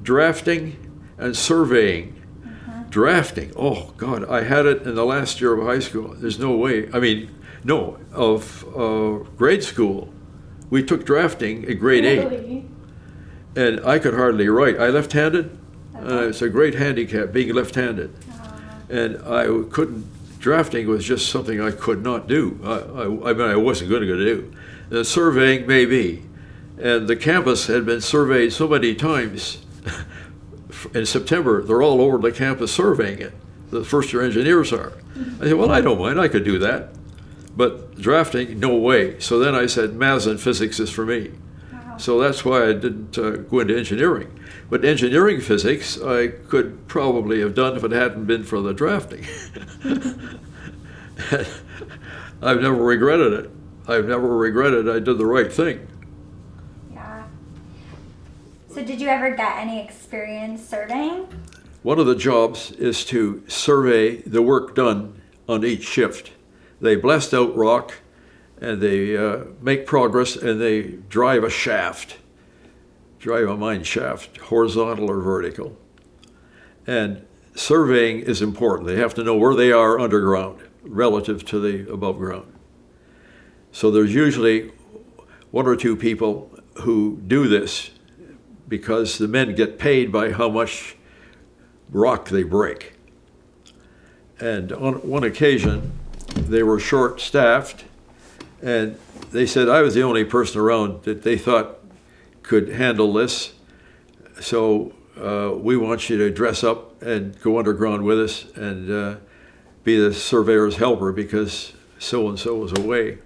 S2: drafting and surveying. Drafting, oh God, I had it in the last year of high school. There's no way, of grade school. We took drafting at grade 8. And I could hardly write. I left-handed. It's a great handicap, being left-handed. And I couldn't, drafting was just something I could not do. I wasn't going to do. The surveying, maybe. And the campus had been surveyed so many times. In September, they're all over the campus surveying it. The first-year engineers are. I said, well, I don't mind. I could do that. But drafting, no way. So then I said, maths and physics is for me. So that's why I didn't go into engineering. But engineering physics, I could probably have done if it hadn't been for the drafting. I've never regretted it. I've never regretted I did the right thing.
S1: Yeah. So did you ever get any experience surveying?
S2: One of the jobs is to survey the work done on each shift. They blast out rock, and they make progress, and they drive a mine shaft, horizontal or vertical. And surveying is important. They have to know where they are underground relative to the above ground. So there's usually one or two people who do this because the men get paid by how much rock they break. And on one occasion, they were short-staffed, and they said I was the only person around that they thought could handle this. So we want you to dress up and go underground with us and be the surveyor's helper because so-and-so was away.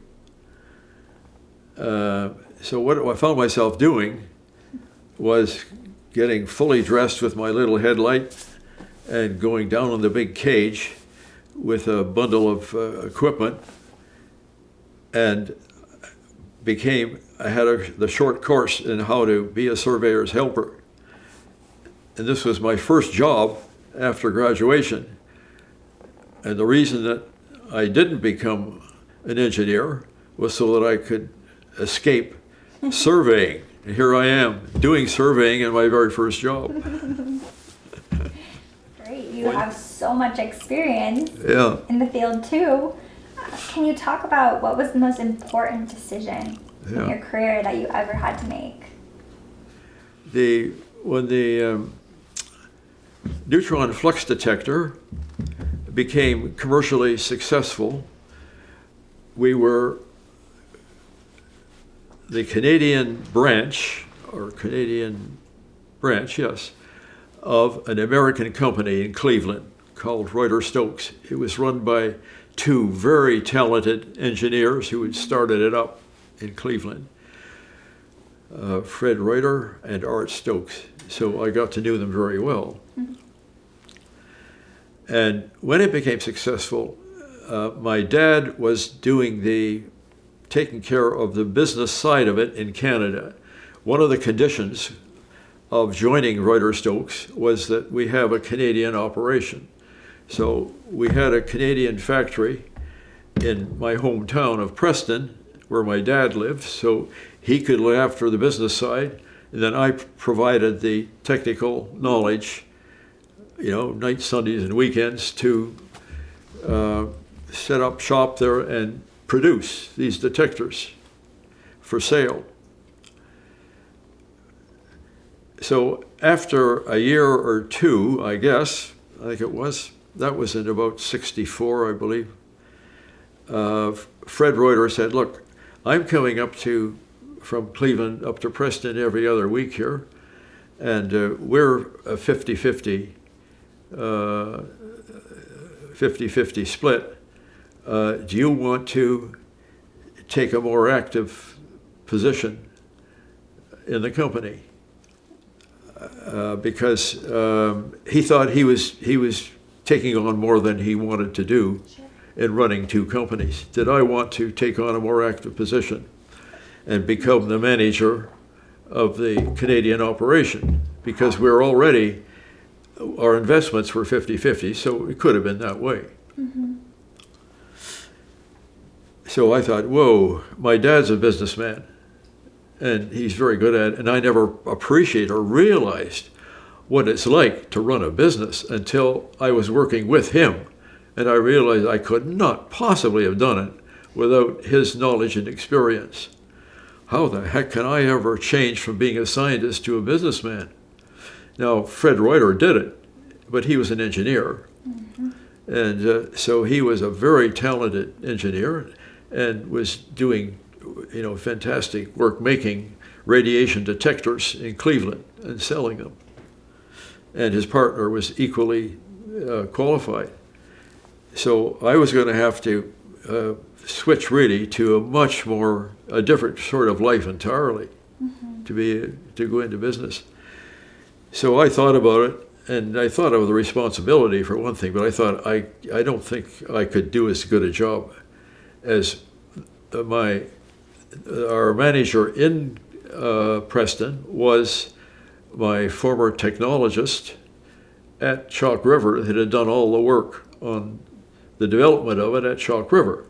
S2: So what I found myself doing was getting fully dressed with my little headlight and going down on the big cage with a bundle of equipment, and I had the short course in how to be a surveyor's helper. And this was my first job after graduation. And the reason that I didn't become an engineer was so that I could escape surveying. And here I am doing surveying in my very first job.
S1: Great, you have so much experience
S2: Yeah.
S1: in the field too. Can you talk about what was the most important decision in your career that you ever had to make?
S2: When the neutron flux detector became commercially successful, we were the Canadian branch, yes, of an American company in Cleveland called Reuter-Stokes. It was run by two very talented engineers who had started it up in Cleveland, Fred Reuter and Art Stokes. So I got to know them very well. Mm-hmm. And when it became successful, my dad was taking care of the business side of it in Canada. One of the conditions of joining Reuter-Stokes was that we have a Canadian operation. So we had a Canadian factory in my hometown of Preston, where my dad lived, so he could look after the business side, and then I provided the technical knowledge, nights, Sundays, and weekends to set up shop there and produce these detectors for sale. So after a year or two, I think it was, that was in about 1964, I believe, Fred Reuter said, look, I'm coming from Cleveland up to Preston every other week here, and we're a 50-50 split. Do you want to take a more active position in the company? Because he thought he was taking on more than he wanted to do in running two companies. Did I want to take on a more active position and become the manager of the Canadian operation? because we're already, our investments were 50-50, so it could have been that way. So I thought, whoa, my dad's a businessman, and he's very good at it, and I never appreciated or realized what it's like to run a business until I was working with him, and I realized I could not possibly have done it without his knowledge and experience. How the heck can I ever change from being a scientist to a businessman? Now, Fred Reuter did it, but he was an engineer. And so he was a very talented engineer and was doing, fantastic work making radiation detectors in Cleveland and selling them. And his partner was equally qualified. So I was going to have to switch really to a different sort of life entirely to go into business. So I thought about it, and I thought of the responsibility for one thing, but I thought I don't think I could do as good a job as our manager in Preston was my former technologist at Chalk River that had done all the work on the development of it at Chalk River.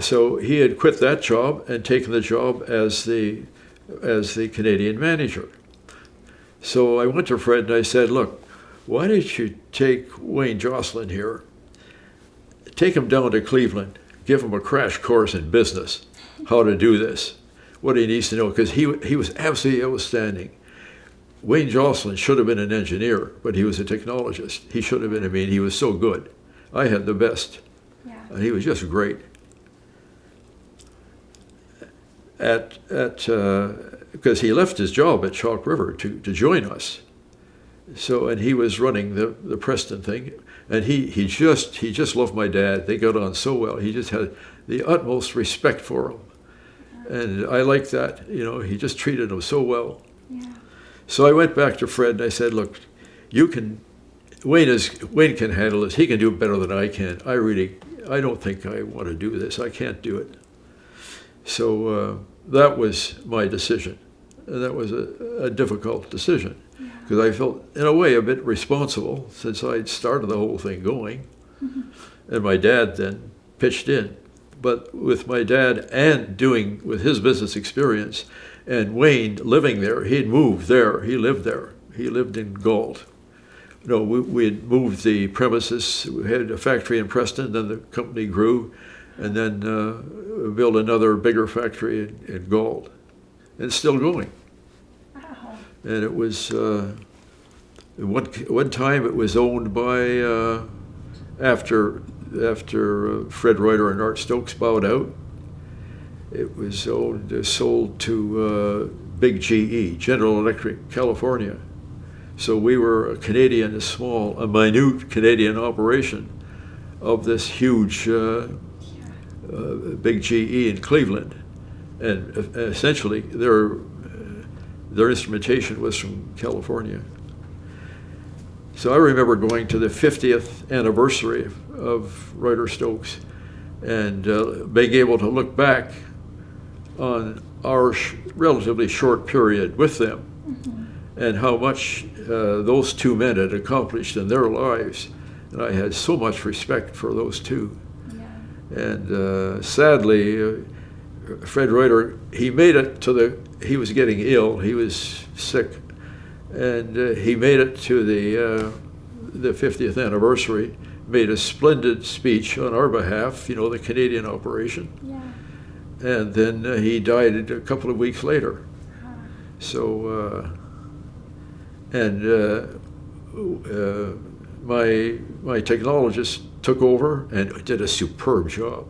S2: So he had quit that job and taken the job as the Canadian manager. So I went to Fred and I said, look, why don't you take Wayne Jocelyn here, take him down to Cleveland, give him a crash course in business, how to do this, what he needs to know, because he was absolutely outstanding. Wayne Jocelyn should have been an engineer, but he was a technologist. He should have been, he was so good. I had the best.
S1: Yeah.
S2: And he was just great. Because he left his job at Chalk River to join us. So, and he was running the Preston thing, and he just loved my dad. They got on so well. He just had the utmost respect for him. And I liked that, he just treated him so well.
S1: Yeah.
S2: So I went back to Fred and I said, look, Wayne can handle this. He can do it better than I can. I don't think I want to do this. I can't do it. So that was my decision. And that was a difficult decision because I felt, in a way, a bit responsible since I'd started the whole thing going. And my dad then pitched in. But with my dad and with his business experience and Wayne living there, he'd moved there, he lived there. He lived in Galt. We had moved the premises. We had a factory in Preston, then the company grew, and then built another bigger factory in Galt. And it's still going.
S1: Wow.
S2: And it was, one time it was owned by, after Fred Reuter and Art Stokes bowed out, it was sold to big GE, General Electric, California. So we were a minute Canadian operation of this huge big GE in Cleveland. And essentially their instrumentation was from California. So I remember going to the 50th anniversary of Reuter Stokes and being able to look back on our relatively short period with them and how much those two men had accomplished in their lives. And I had so much respect for those two. Yeah. And sadly, Fred Reuter, he made it he was getting ill, he was sick, and he made it to the 50th anniversary, made a splendid speech on our behalf, the Canadian operation.
S1: Yeah.
S2: And then he died a couple of weeks later. Huh. So, my technologist took over and did a superb job.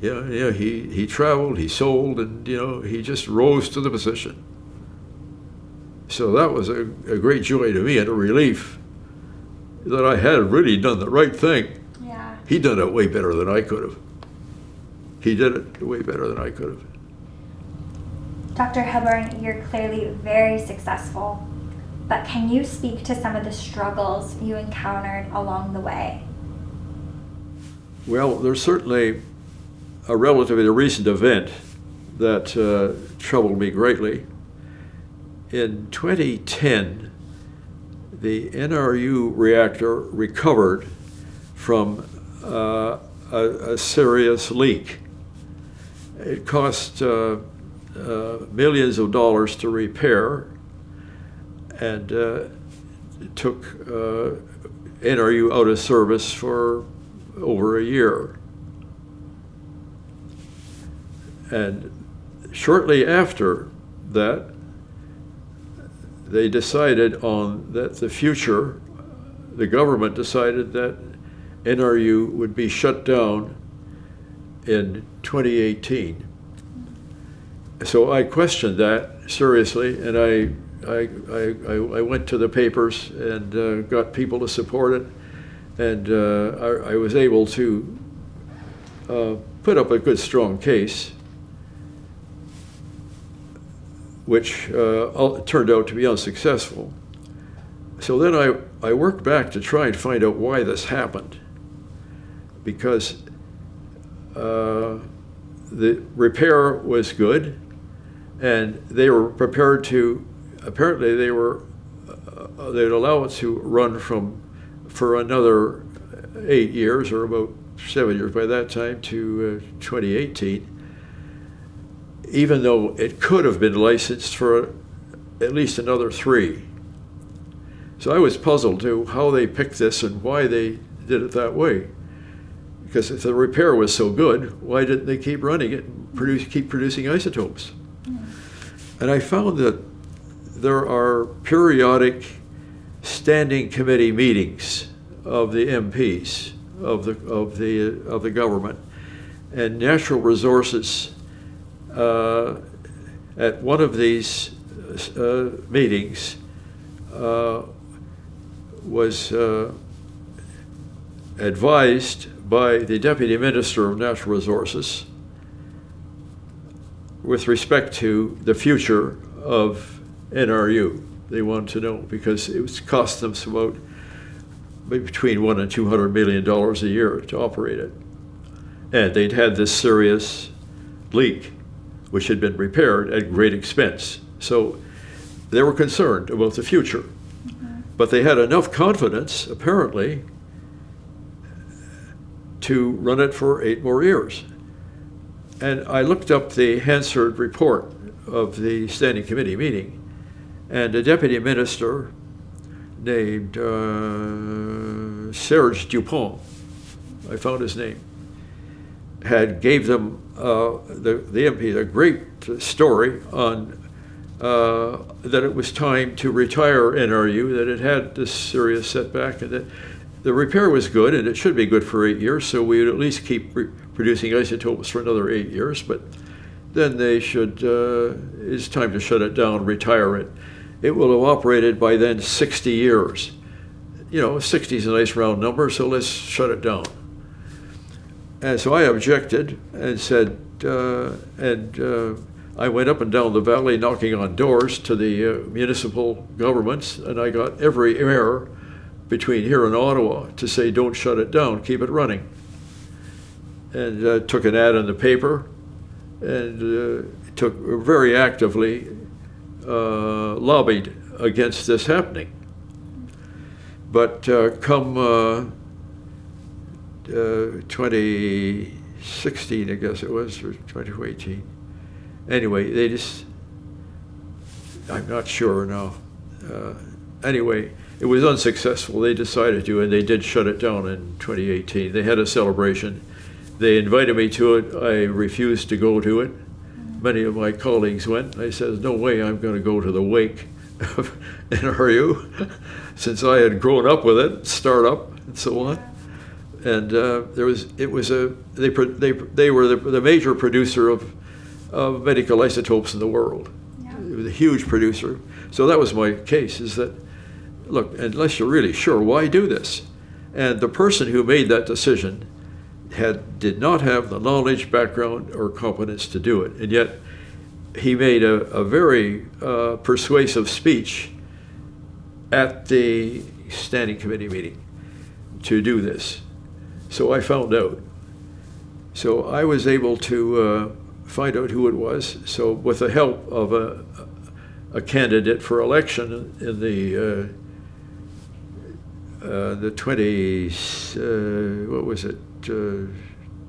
S2: Yeah. He traveled, he sold, and he just rose to the position. So that was a great joy to me and a relief that I had really done the right thing.
S1: Yeah.
S2: He done it way better than I could have. He did it way better than I could have.
S1: Dr. Hilborn, you're clearly very successful, but can you speak to some of the struggles you encountered along the way?
S2: Well, there's certainly a relatively recent event that troubled me greatly. in 2010, the NRU reactor recovered from a serious leak. It cost millions of dollars to repair, and it took NRU out of service for over a year. And shortly after that, they decided that the future, the government decided that NRU would be shut down in 2018. So I questioned that seriously, and I went to the papers and got people to support it, and I was able to put up a good, strong case, which turned out to be unsuccessful. So then I worked back to try and find out why this happened, because the repair was good, and they were prepared to, apparently they'd allow it to run for another 8 years, or about 7 years by that time, to 2018, even though it could have been licensed for at least another 3. So I was puzzled to how they picked this and why they did it that way. Because if the repair was so good, why didn't they keep running it and keep producing isotopes? And I found that there are periodic standing committee meetings of the MPs of the government, and Natural Resources at one of these meetings was advised by the Deputy Minister of Natural Resources with respect to the future of NRU. They wanted to know, because it was cost them about between $100 and $200 million a year to operate it. And they'd had this serious leak, which had been repaired at great expense. So they were concerned about the future. But they had enough confidence, apparently, to run it for 8 more years. And I looked up the Hansard report of the Standing Committee meeting, and a deputy minister named Serge Dupont, I found his name, gave them, the MP, a great story on that it was time to retire NRU, that it had this serious setback, and that the repair was good, and it should be good for 8 years, so we would at least keep producing isotopes for another 8 years, but then they should, it's time to shut it down, retire it. It will have operated by then 60 years. 60 is a nice round number, so let's shut it down. And so I objected and said, I went up and down the valley knocking on doors to the municipal governments, and I got every mayor between here and Ottawa to say, don't shut it down, keep it running. And took an ad in the paper, and took very actively lobbied against this happening. But come 2016, I guess it was, or 2018. Anyway, they just, I'm not sure now. Anyway, it was unsuccessful. They decided to, and they did shut it down in 2018. They had a celebration. They invited me to it. I refused to go to it. Many of my colleagues went. I said, no way I'm going to go to the wake of NRU, since I had grown up with it, startup and so on. And they were the major producer of medical isotopes in the world. Yeah. It was a huge producer. So that was my case, is that, look, unless you're really sure, why do this? And the person who made that decision did not have the knowledge, background, or competence to do it. And yet he made a very persuasive speech at the Standing Committee meeting to do this. So I found out. So I was able to find out who it was. So with the help of a candidate for election in the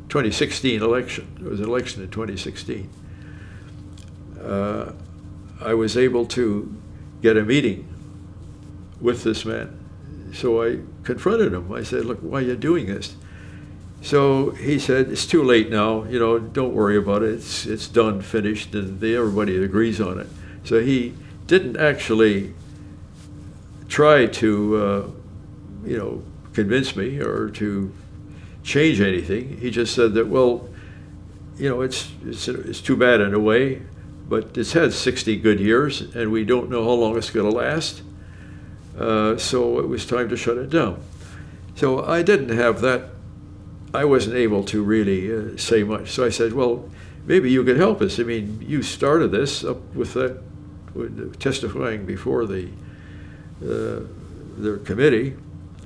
S2: 2016 election. There was an election in 2016. I was able to get a meeting with this man. So I confronted him. I said, look, why are you doing this? So he said, it's too late now, don't worry about it. It's done, finished, and everybody agrees on it. So he didn't actually try to, convince me or to change anything. He just said that, well, it's too bad in a way, but it's had 60 good years, and we don't know how long it's going to last. So it was time to shut it down. So I didn't have that. I wasn't able to really say much. So I said, well, maybe you could help us. I mean, you started this up with that, with testifying before their committee.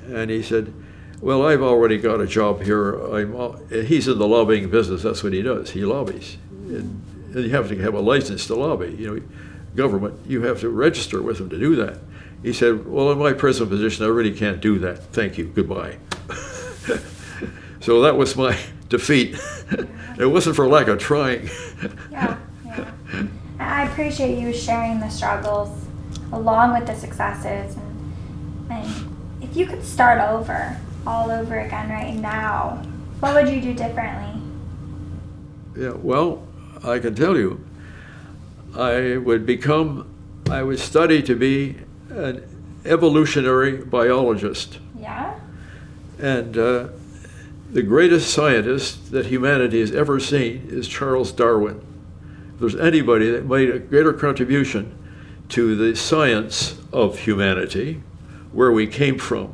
S2: And he said, well, I've already got a job here. He's in the lobbying business. That's what he does. He lobbies. And you have to have a license to lobby. Government, you have to register with them to do that. He said, well, in my present position, I really can't do that. Thank you. Goodbye. So that was my defeat. It wasn't for lack of trying.
S1: Yeah. I appreciate you sharing the struggles along with the successes. And if you could start all over again right now, what would you do differently?
S2: Yeah, well, I can tell you, I would study to be an evolutionary biologist.
S1: Yeah?
S2: And the greatest scientist that humanity has ever seen is Charles Darwin. If there's anybody that made a greater contribution to the science of humanity, where we came from,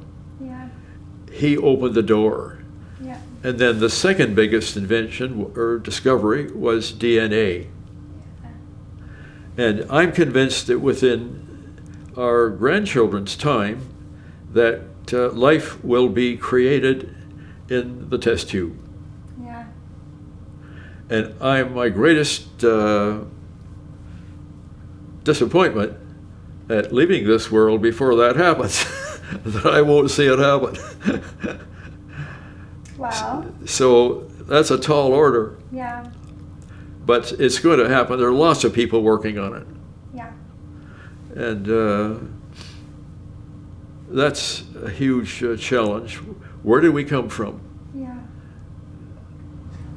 S2: he opened the door.
S1: Yeah.
S2: And then the second biggest invention or discovery was DNA. And I'm convinced that within our grandchildren's time that life will be created in the test tube.
S1: Yeah.
S2: And my greatest disappointment at leaving this world before that happens, that I won't see it happen.
S1: Wow.
S2: So that's a tall order.
S1: Yeah.
S2: But it's going to happen. There are lots of people working on it.
S1: Yeah.
S2: And that's a huge challenge. Where did we come from?
S1: Yeah.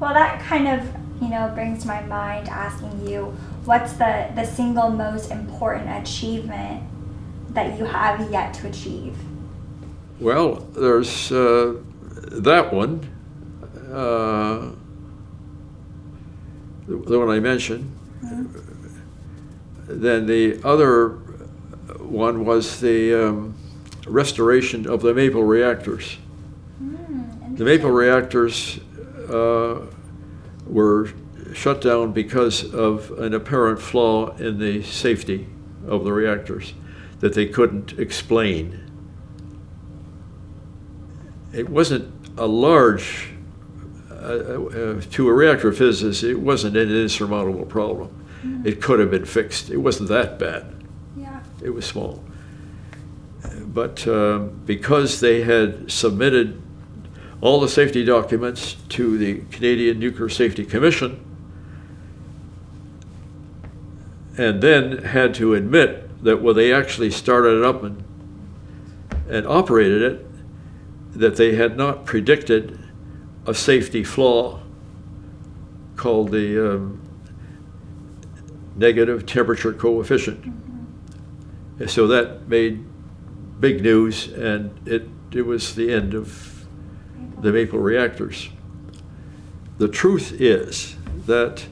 S1: Well, that kind of, brings to my mind asking you, what's the single most important achievement that you have yet to achieve?
S2: Well, there's that one, the one I mentioned.
S1: Mm-hmm.
S2: Then the other one was the restoration of the maple reactors. The maple reactors were shut down because of an apparent flaw in the safety of the reactors that they couldn't explain. It wasn't a large, to a reactor physicist, it wasn't an insurmountable problem. Mm-hmm. It could have been fixed. It wasn't that bad.
S1: Yeah.
S2: It was small. But because they had submitted all the safety documents to the Canadian Nuclear Safety Commission, and then had to admit that when they actually started it up and operated it, that they had not predicted a safety flaw called the negative temperature coefficient. Mm-hmm. So that made big news, and it was the end of the maple reactors. The truth is that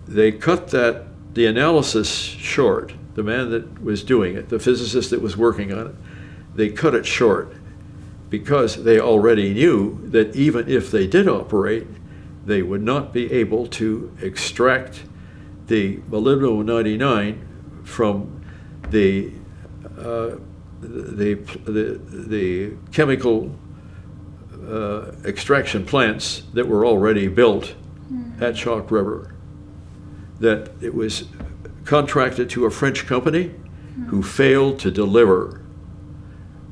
S2: they cut the analysis short. The man that was doing it, the physicist that was working on it, they cut it short because they already knew that even if they did operate, they would not be able to extract the molybdenum-99 from the chemical extraction plants that were already built at Chalk River. That it was contracted to a French company who failed to deliver.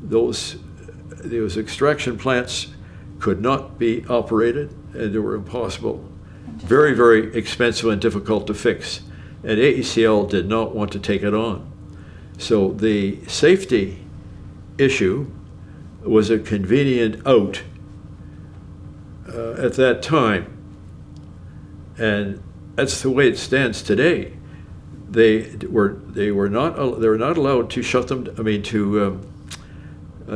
S2: Those extraction plants could not be operated, and they were impossible. Very, very expensive and difficult to fix. And AECL did not want to take it on. So the safety issue was a convenient out at that time. And that's the way it stands today. They were not allowed to shut them. I mean, to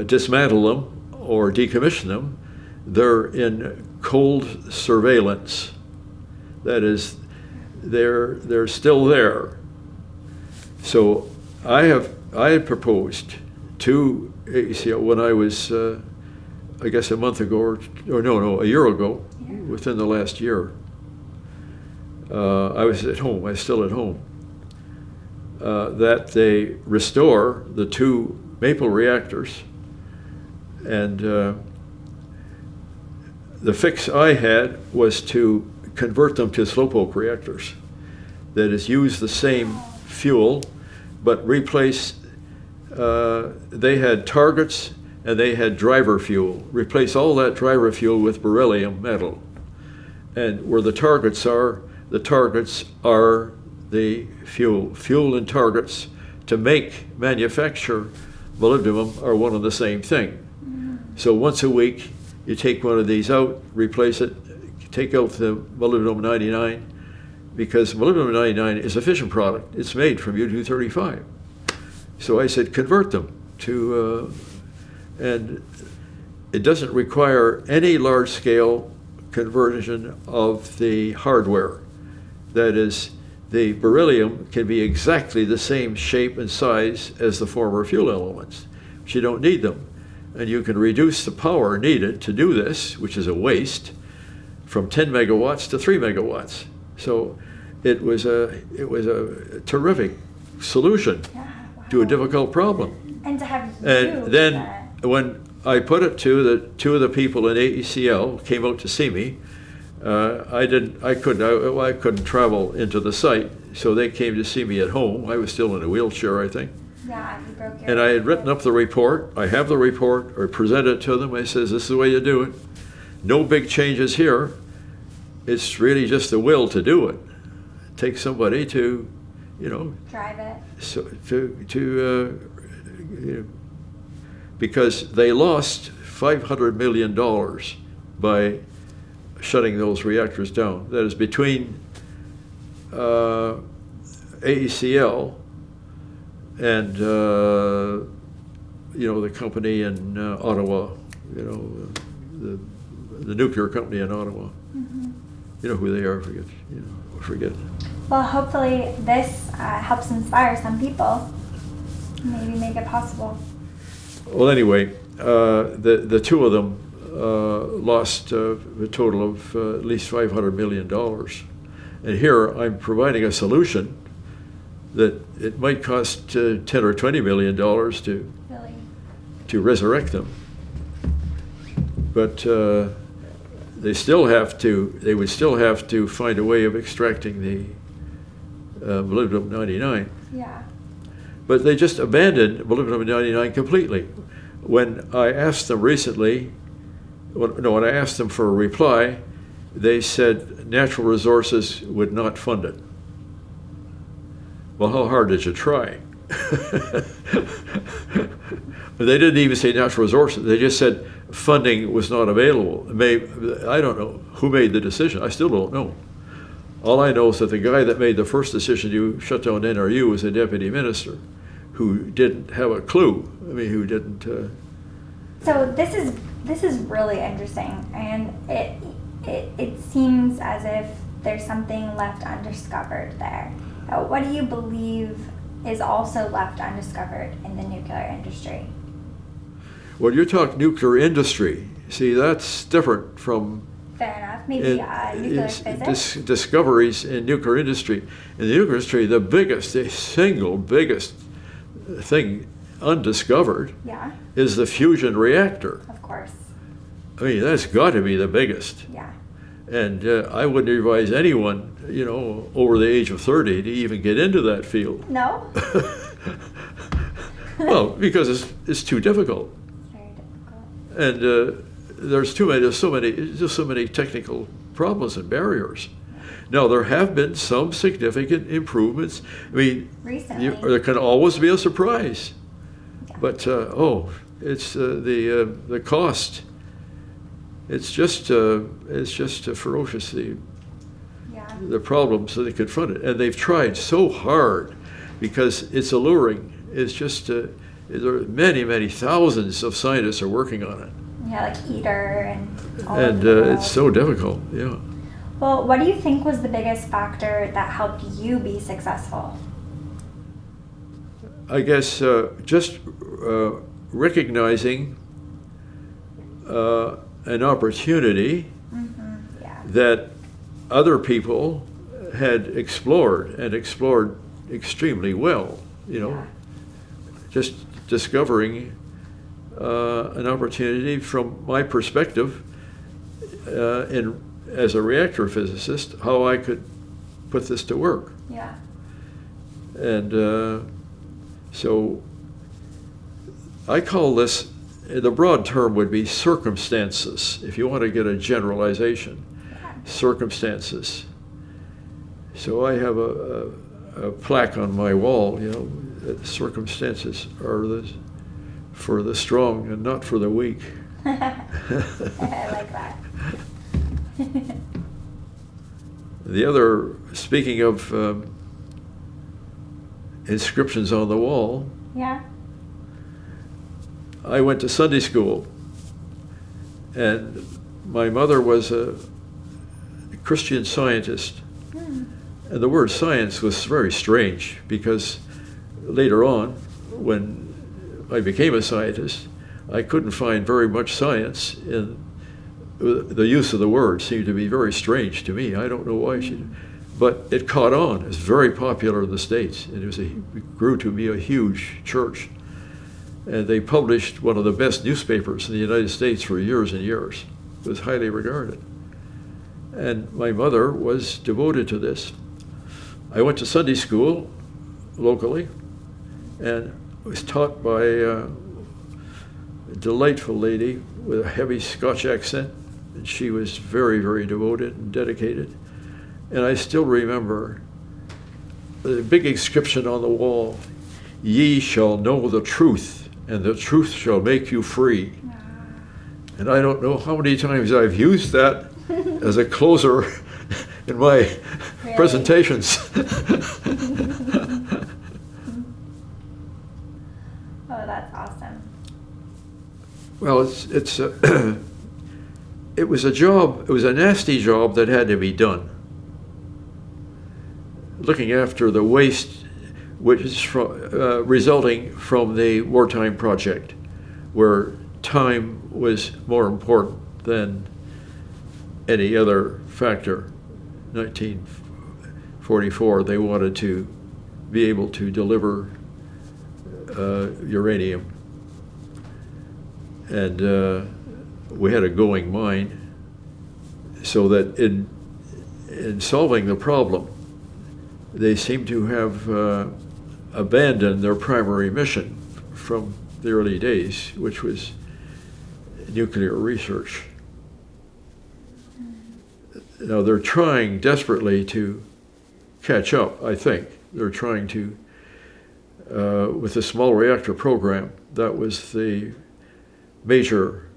S2: dismantle them or decommission them. They're in cold surveillance. That is, they're still there. So I had proposed to AECL when I was, I guess a month ago, a year ago, within the last year. I was at home. I was still at home. That they restore the 2 maple reactors, and the fix I had was to convert them to slowpoke reactors. That is, use the same fuel, but replace, they had targets and they had driver fuel. Replace all that driver fuel with beryllium metal. And where the targets are the fuel and targets to manufacture molybdenum are one and the same thing. So once a week, you take one of these out, replace it, take out the molybdenum 99, because molybdenum 99 is a fission product. It's made from U-235. So I said, convert them to, and it doesn't require any large-scale conversion of the hardware. That is, the beryllium can be exactly the same shape and size as the former fuel elements, but you don't need them. And you can reduce the power needed to do this, which is a waste, from 10 megawatts to 3 megawatts. So it was a terrific solution to a difficult problem.
S1: And to have
S2: then when I put it to the 2 of the people in AECL came out to see me, I couldn't travel into the site, so they came to see me at home. I was still in a wheelchair, I think.
S1: Yeah, you broke your.
S2: And I had written up the report. I have the report, or presented it to them. I says, this is the way you do it. No big changes here. It's really just the will to do it. It takes somebody to,
S1: drive it.
S2: So because they lost $500 million by shutting those reactors down. That is between AECL and the company in Ottawa, the nuclear company in Ottawa.
S1: Mm-hmm.
S2: You know who they are? Forget.
S1: Well, hopefully this helps inspire some people. Maybe make it possible.
S2: Well, anyway, the 2 of them lost a total of at least $500 million. And here I'm providing a solution that it might cost $10 or $20 million to resurrect them. But they would still have to find a way of extracting the molybdenum 99.
S1: Yeah.
S2: But they just abandoned molybdenum 99 completely. When I asked them recently, when I asked them for a reply, they said natural resources would not fund it. Well, how hard did you try? They didn't even say natural resources. They just said funding was not available. I don't know who made the decision. I still don't know. All I know is that the guy that made the first decision to shut down NRU was a deputy minister who didn't have a clue. I mean, who didn't.
S1: So this is really interesting, and it seems as if there's something left undiscovered there. What do you believe is also left undiscovered in the nuclear industry?
S2: Well, you're talking nuclear industry. See, that's different from.
S1: Fair enough. Maybe nuclear physics.
S2: Discoveries in nuclear industry. In the nuclear industry, the single biggest thing undiscovered is the fusion reactor.
S1: Of course.
S2: I mean, that's got to be the biggest.
S1: Yeah.
S2: And I wouldn't advise anyone, you know, over the age of 30 to even get into that field.
S1: No?
S2: Well, because it's too difficult.
S1: Very difficult.
S2: And there's so many technical problems and barriers. Now, there have been some significant improvements. I mean,
S1: Recently.
S2: there can always be a surprise.
S1: Yeah.
S2: But, it's the cost. It's just ferocious,
S1: Yeah.
S2: the problems that they confront it. And they've tried so hard because it's alluring. It's just, there are many, many thousands of scientists are working on it.
S1: Yeah, like ITER and all
S2: And
S1: of the world.
S2: it's so difficult, yeah.
S1: Well, what do you think was the biggest factor that helped you be successful?
S2: I guess just recognizing an opportunity
S1: Yeah.
S2: that other people had explored extremely well, you know.
S1: Yeah.
S2: Just discovering an opportunity from my perspective as a reactor physicist, how I could put this to work.
S1: Yeah.
S2: And so I call this, the broad term would be circumstances, if you want to get a generalization.
S1: Yeah.
S2: Circumstances. So I have a plaque on my wall, you know, that circumstances are for the strong and not for the weak.
S1: I like that.
S2: The other, speaking of inscriptions on the wall,
S1: Yeah.
S2: I went to Sunday school, and my mother was a Christian Scientist. And the word science was very strange because later on, when I became a scientist, I couldn't find very much science in the use of the word. Seemed to be very strange to me. I don't know why she did. But it caught on. It's very popular in the States. And it grew to be a huge church. And they published one of the best newspapers in the United States for years and years. It was highly regarded. And my mother was devoted to this. I went to Sunday school locally and was taught by a delightful lady with a heavy Scotch accent. And she was very, very devoted and dedicated. And I still remember the big inscription on the wall, "Ye shall know the truth, and the truth shall make you free." And I don't know how many times I've used that as a closer in my presentations.
S1: Oh, that's awesome.
S2: Well, it was a job, it was a nasty job that had to be done. Looking after the waste which is resulting from the wartime project, where time was more important than any other factor. 1944, they wanted to be able to deliver uranium. And we had a going mine, so that in solving the problem, they seem to have abandoned their primary mission from the early days, which was nuclear research. Now they're trying desperately to catch up, I think. They're trying to, with the small reactor program, that was the major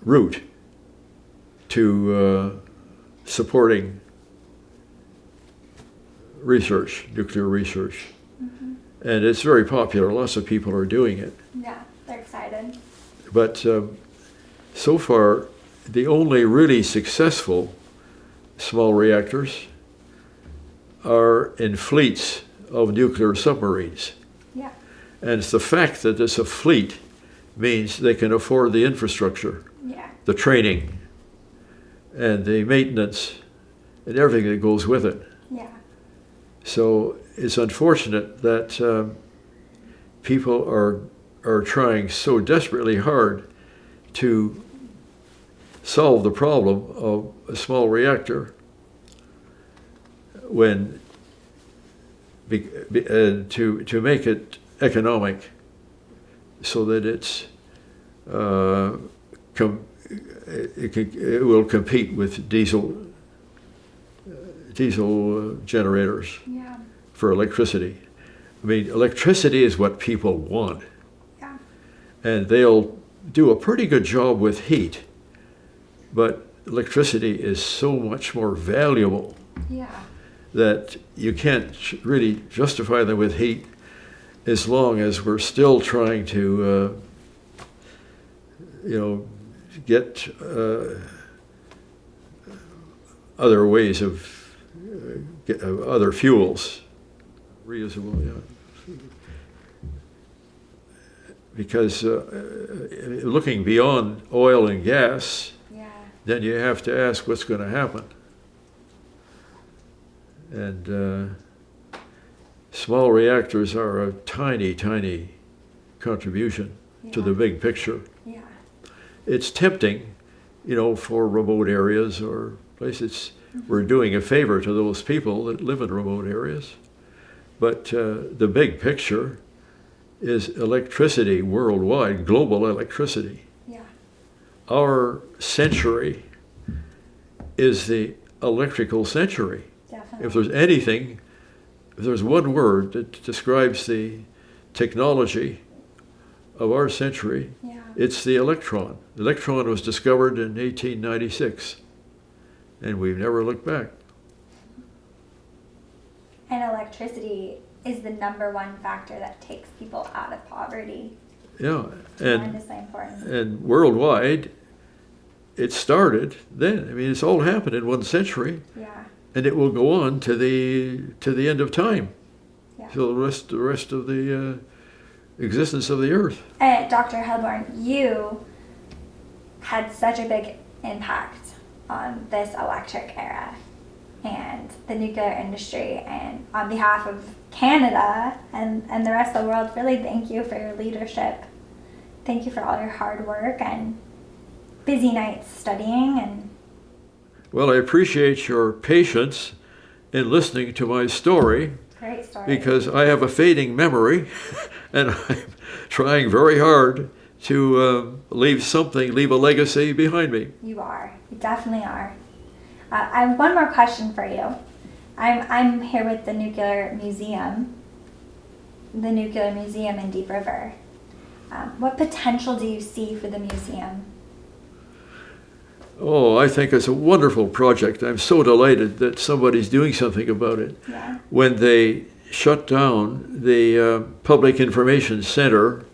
S2: route to supporting research, nuclear research. And it's very popular. Lots of people are doing it.
S1: Yeah, they're excited.
S2: But so far, the only really successful small reactors are in fleets of nuclear submarines.
S1: Yeah.
S2: And it's the fact that it's a fleet means they can afford the infrastructure,
S1: Yeah.
S2: the training, and the maintenance, and everything that goes with it.
S1: Yeah.
S2: So it's unfortunate that people are trying so desperately hard to solve the problem of a small reactor when to make it economic so that it will compete with diesel generators for electricity. I mean, electricity is what people want.
S1: Yeah.
S2: And they'll do a pretty good job with heat, but electricity is so much more valuable that you can't really justify them with heat as long as we're still trying to, get other ways of other fuels, reusable, because looking beyond oil and gas, then you have to ask what's going to happen. And small reactors are a tiny, tiny contribution to the big picture.
S1: Yeah.
S2: It's tempting, for remote areas or places. We're doing a favor to those people that live in remote areas. But the big picture is electricity worldwide, global electricity.
S1: Yeah.
S2: Our century is the electrical century.
S1: Definitely.
S2: If there's one word that describes the technology of our century, it's the electron. The electron was discovered in 1896, and we've never looked back.
S1: And electricity is the #1 factor that takes people out of poverty.
S2: Yeah,
S1: Tremendously important.
S2: And worldwide, it started then. I mean, it's all happened in one century.
S1: Yeah.
S2: And it will go on to the end of time.
S1: Yeah.
S2: So the rest of the existence of the earth.
S1: Dr. Hilborn, you had such a big impact on this electric era and the nuclear industry, and on behalf of Canada and the rest of the world, really thank you for your leadership. Thank you for all your hard work and busy nights studying. And
S2: well, I appreciate your patience in listening to my story.
S1: Great story.
S2: Because I have a fading memory, and I'm trying very hard to leave a legacy behind me.
S1: You are. You definitely are. I have one more question for you. I'm here with the Nuclear Museum in Deep River. What potential do you see for the museum?
S2: Oh, I think it's a wonderful project. I'm so delighted that somebody's doing something about it.
S1: Yeah.
S2: When they shut down the Public Information Center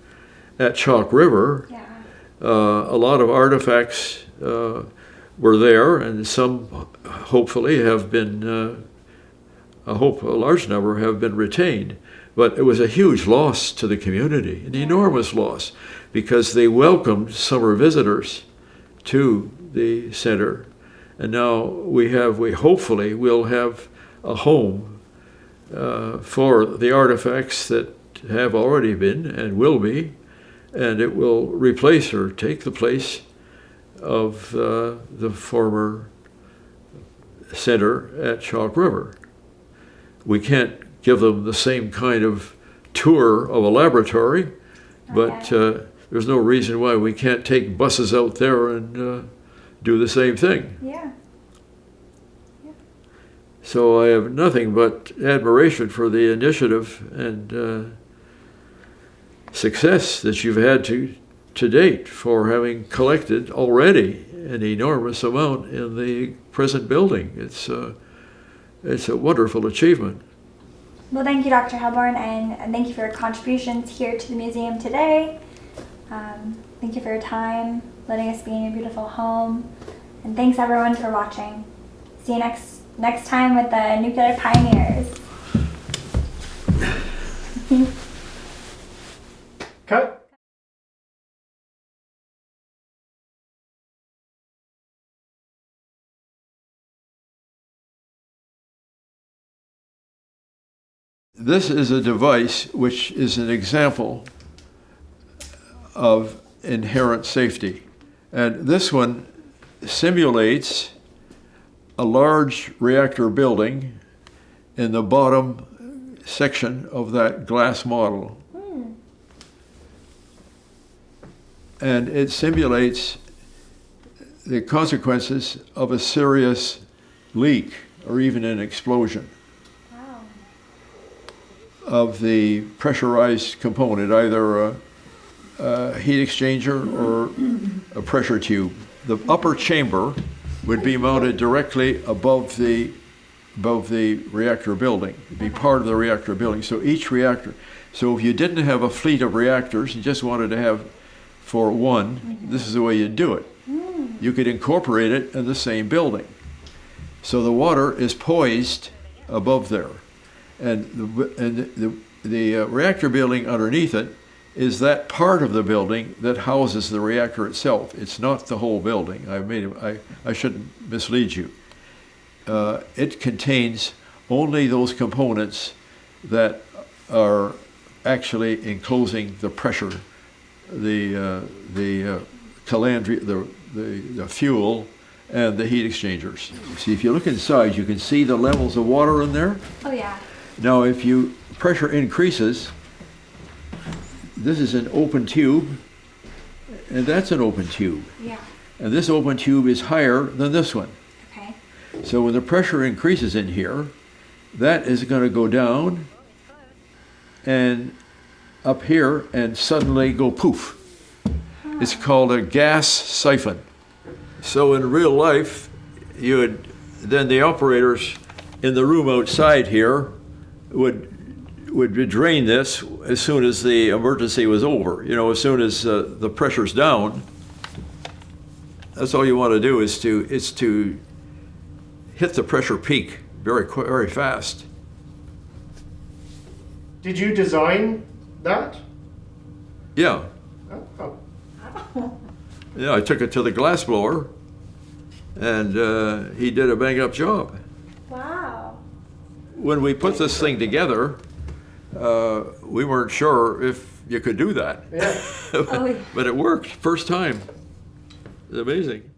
S2: at Chalk River, a lot of artifacts were there, and some hopefully have been, I hope a large number have been retained. But it was a huge loss to the community, an enormous loss, because they welcomed summer visitors to the center, and now we hopefully will have a home for the artifacts that have already been and will be, and it will replace or take the place of the former center at Chalk River. We can't give them the same kind of tour of a laboratory, but there's no reason why we can't take buses out there and do the same thing.
S1: Yeah.
S2: So I have nothing but admiration for the initiative and success that you've had to date for having collected already an enormous amount in the present building. It's a wonderful achievement.
S1: Well, thank you, Dr. Hilborn, and thank you for your contributions here to the museum today. Thank you for your time, letting us be in your beautiful home, and thanks everyone for watching. See you next time with the Nuclear Pioneers.
S3: Cut.
S2: This is a device which is an example of inherent safety. And this one simulates a large reactor building in the bottom section of that glass model. And it simulates the consequences of a serious leak or even an explosion of the pressurized component, either a heat exchanger or a pressure tube. The upper chamber would be mounted directly above the reactor building. It'd be part of the reactor building. So each reactor, so if you didn't have a fleet of reactors, you just wanted to have for one, this is the way you'd do it. You could incorporate it in the same building. So the water is poised above there. And the reactor building underneath it is that part of the building that houses the reactor itself. It's not the whole building. I shouldn't mislead you. It contains only those components that are actually enclosing the pressure, the calandria, the fuel, and the heat exchangers. See, if you look inside, you can see the levels of water in there.
S1: Oh yeah.
S2: Now, if pressure increases, this is an open tube, and that's an open tube.
S1: Yeah.
S2: And this open tube is higher than this one.
S1: Okay.
S2: So when the pressure increases in here, that is going to go down and up here and suddenly go poof. It's called a gas siphon. So in real life, then the operators in the room outside here would drain this as soon as the emergency was over. You know, as soon as the pressure's down. That's all you want to do is to hit the pressure peak very fast.
S3: Did you design that?
S2: Yeah.
S3: Oh.
S2: Yeah, I took it to the glassblower, and he did a bang-up job.
S1: Wow.
S2: When we put this thing together, we weren't sure if you could do that.
S3: Yeah.
S1: Oh, yeah.
S2: But it worked, first time. It's amazing.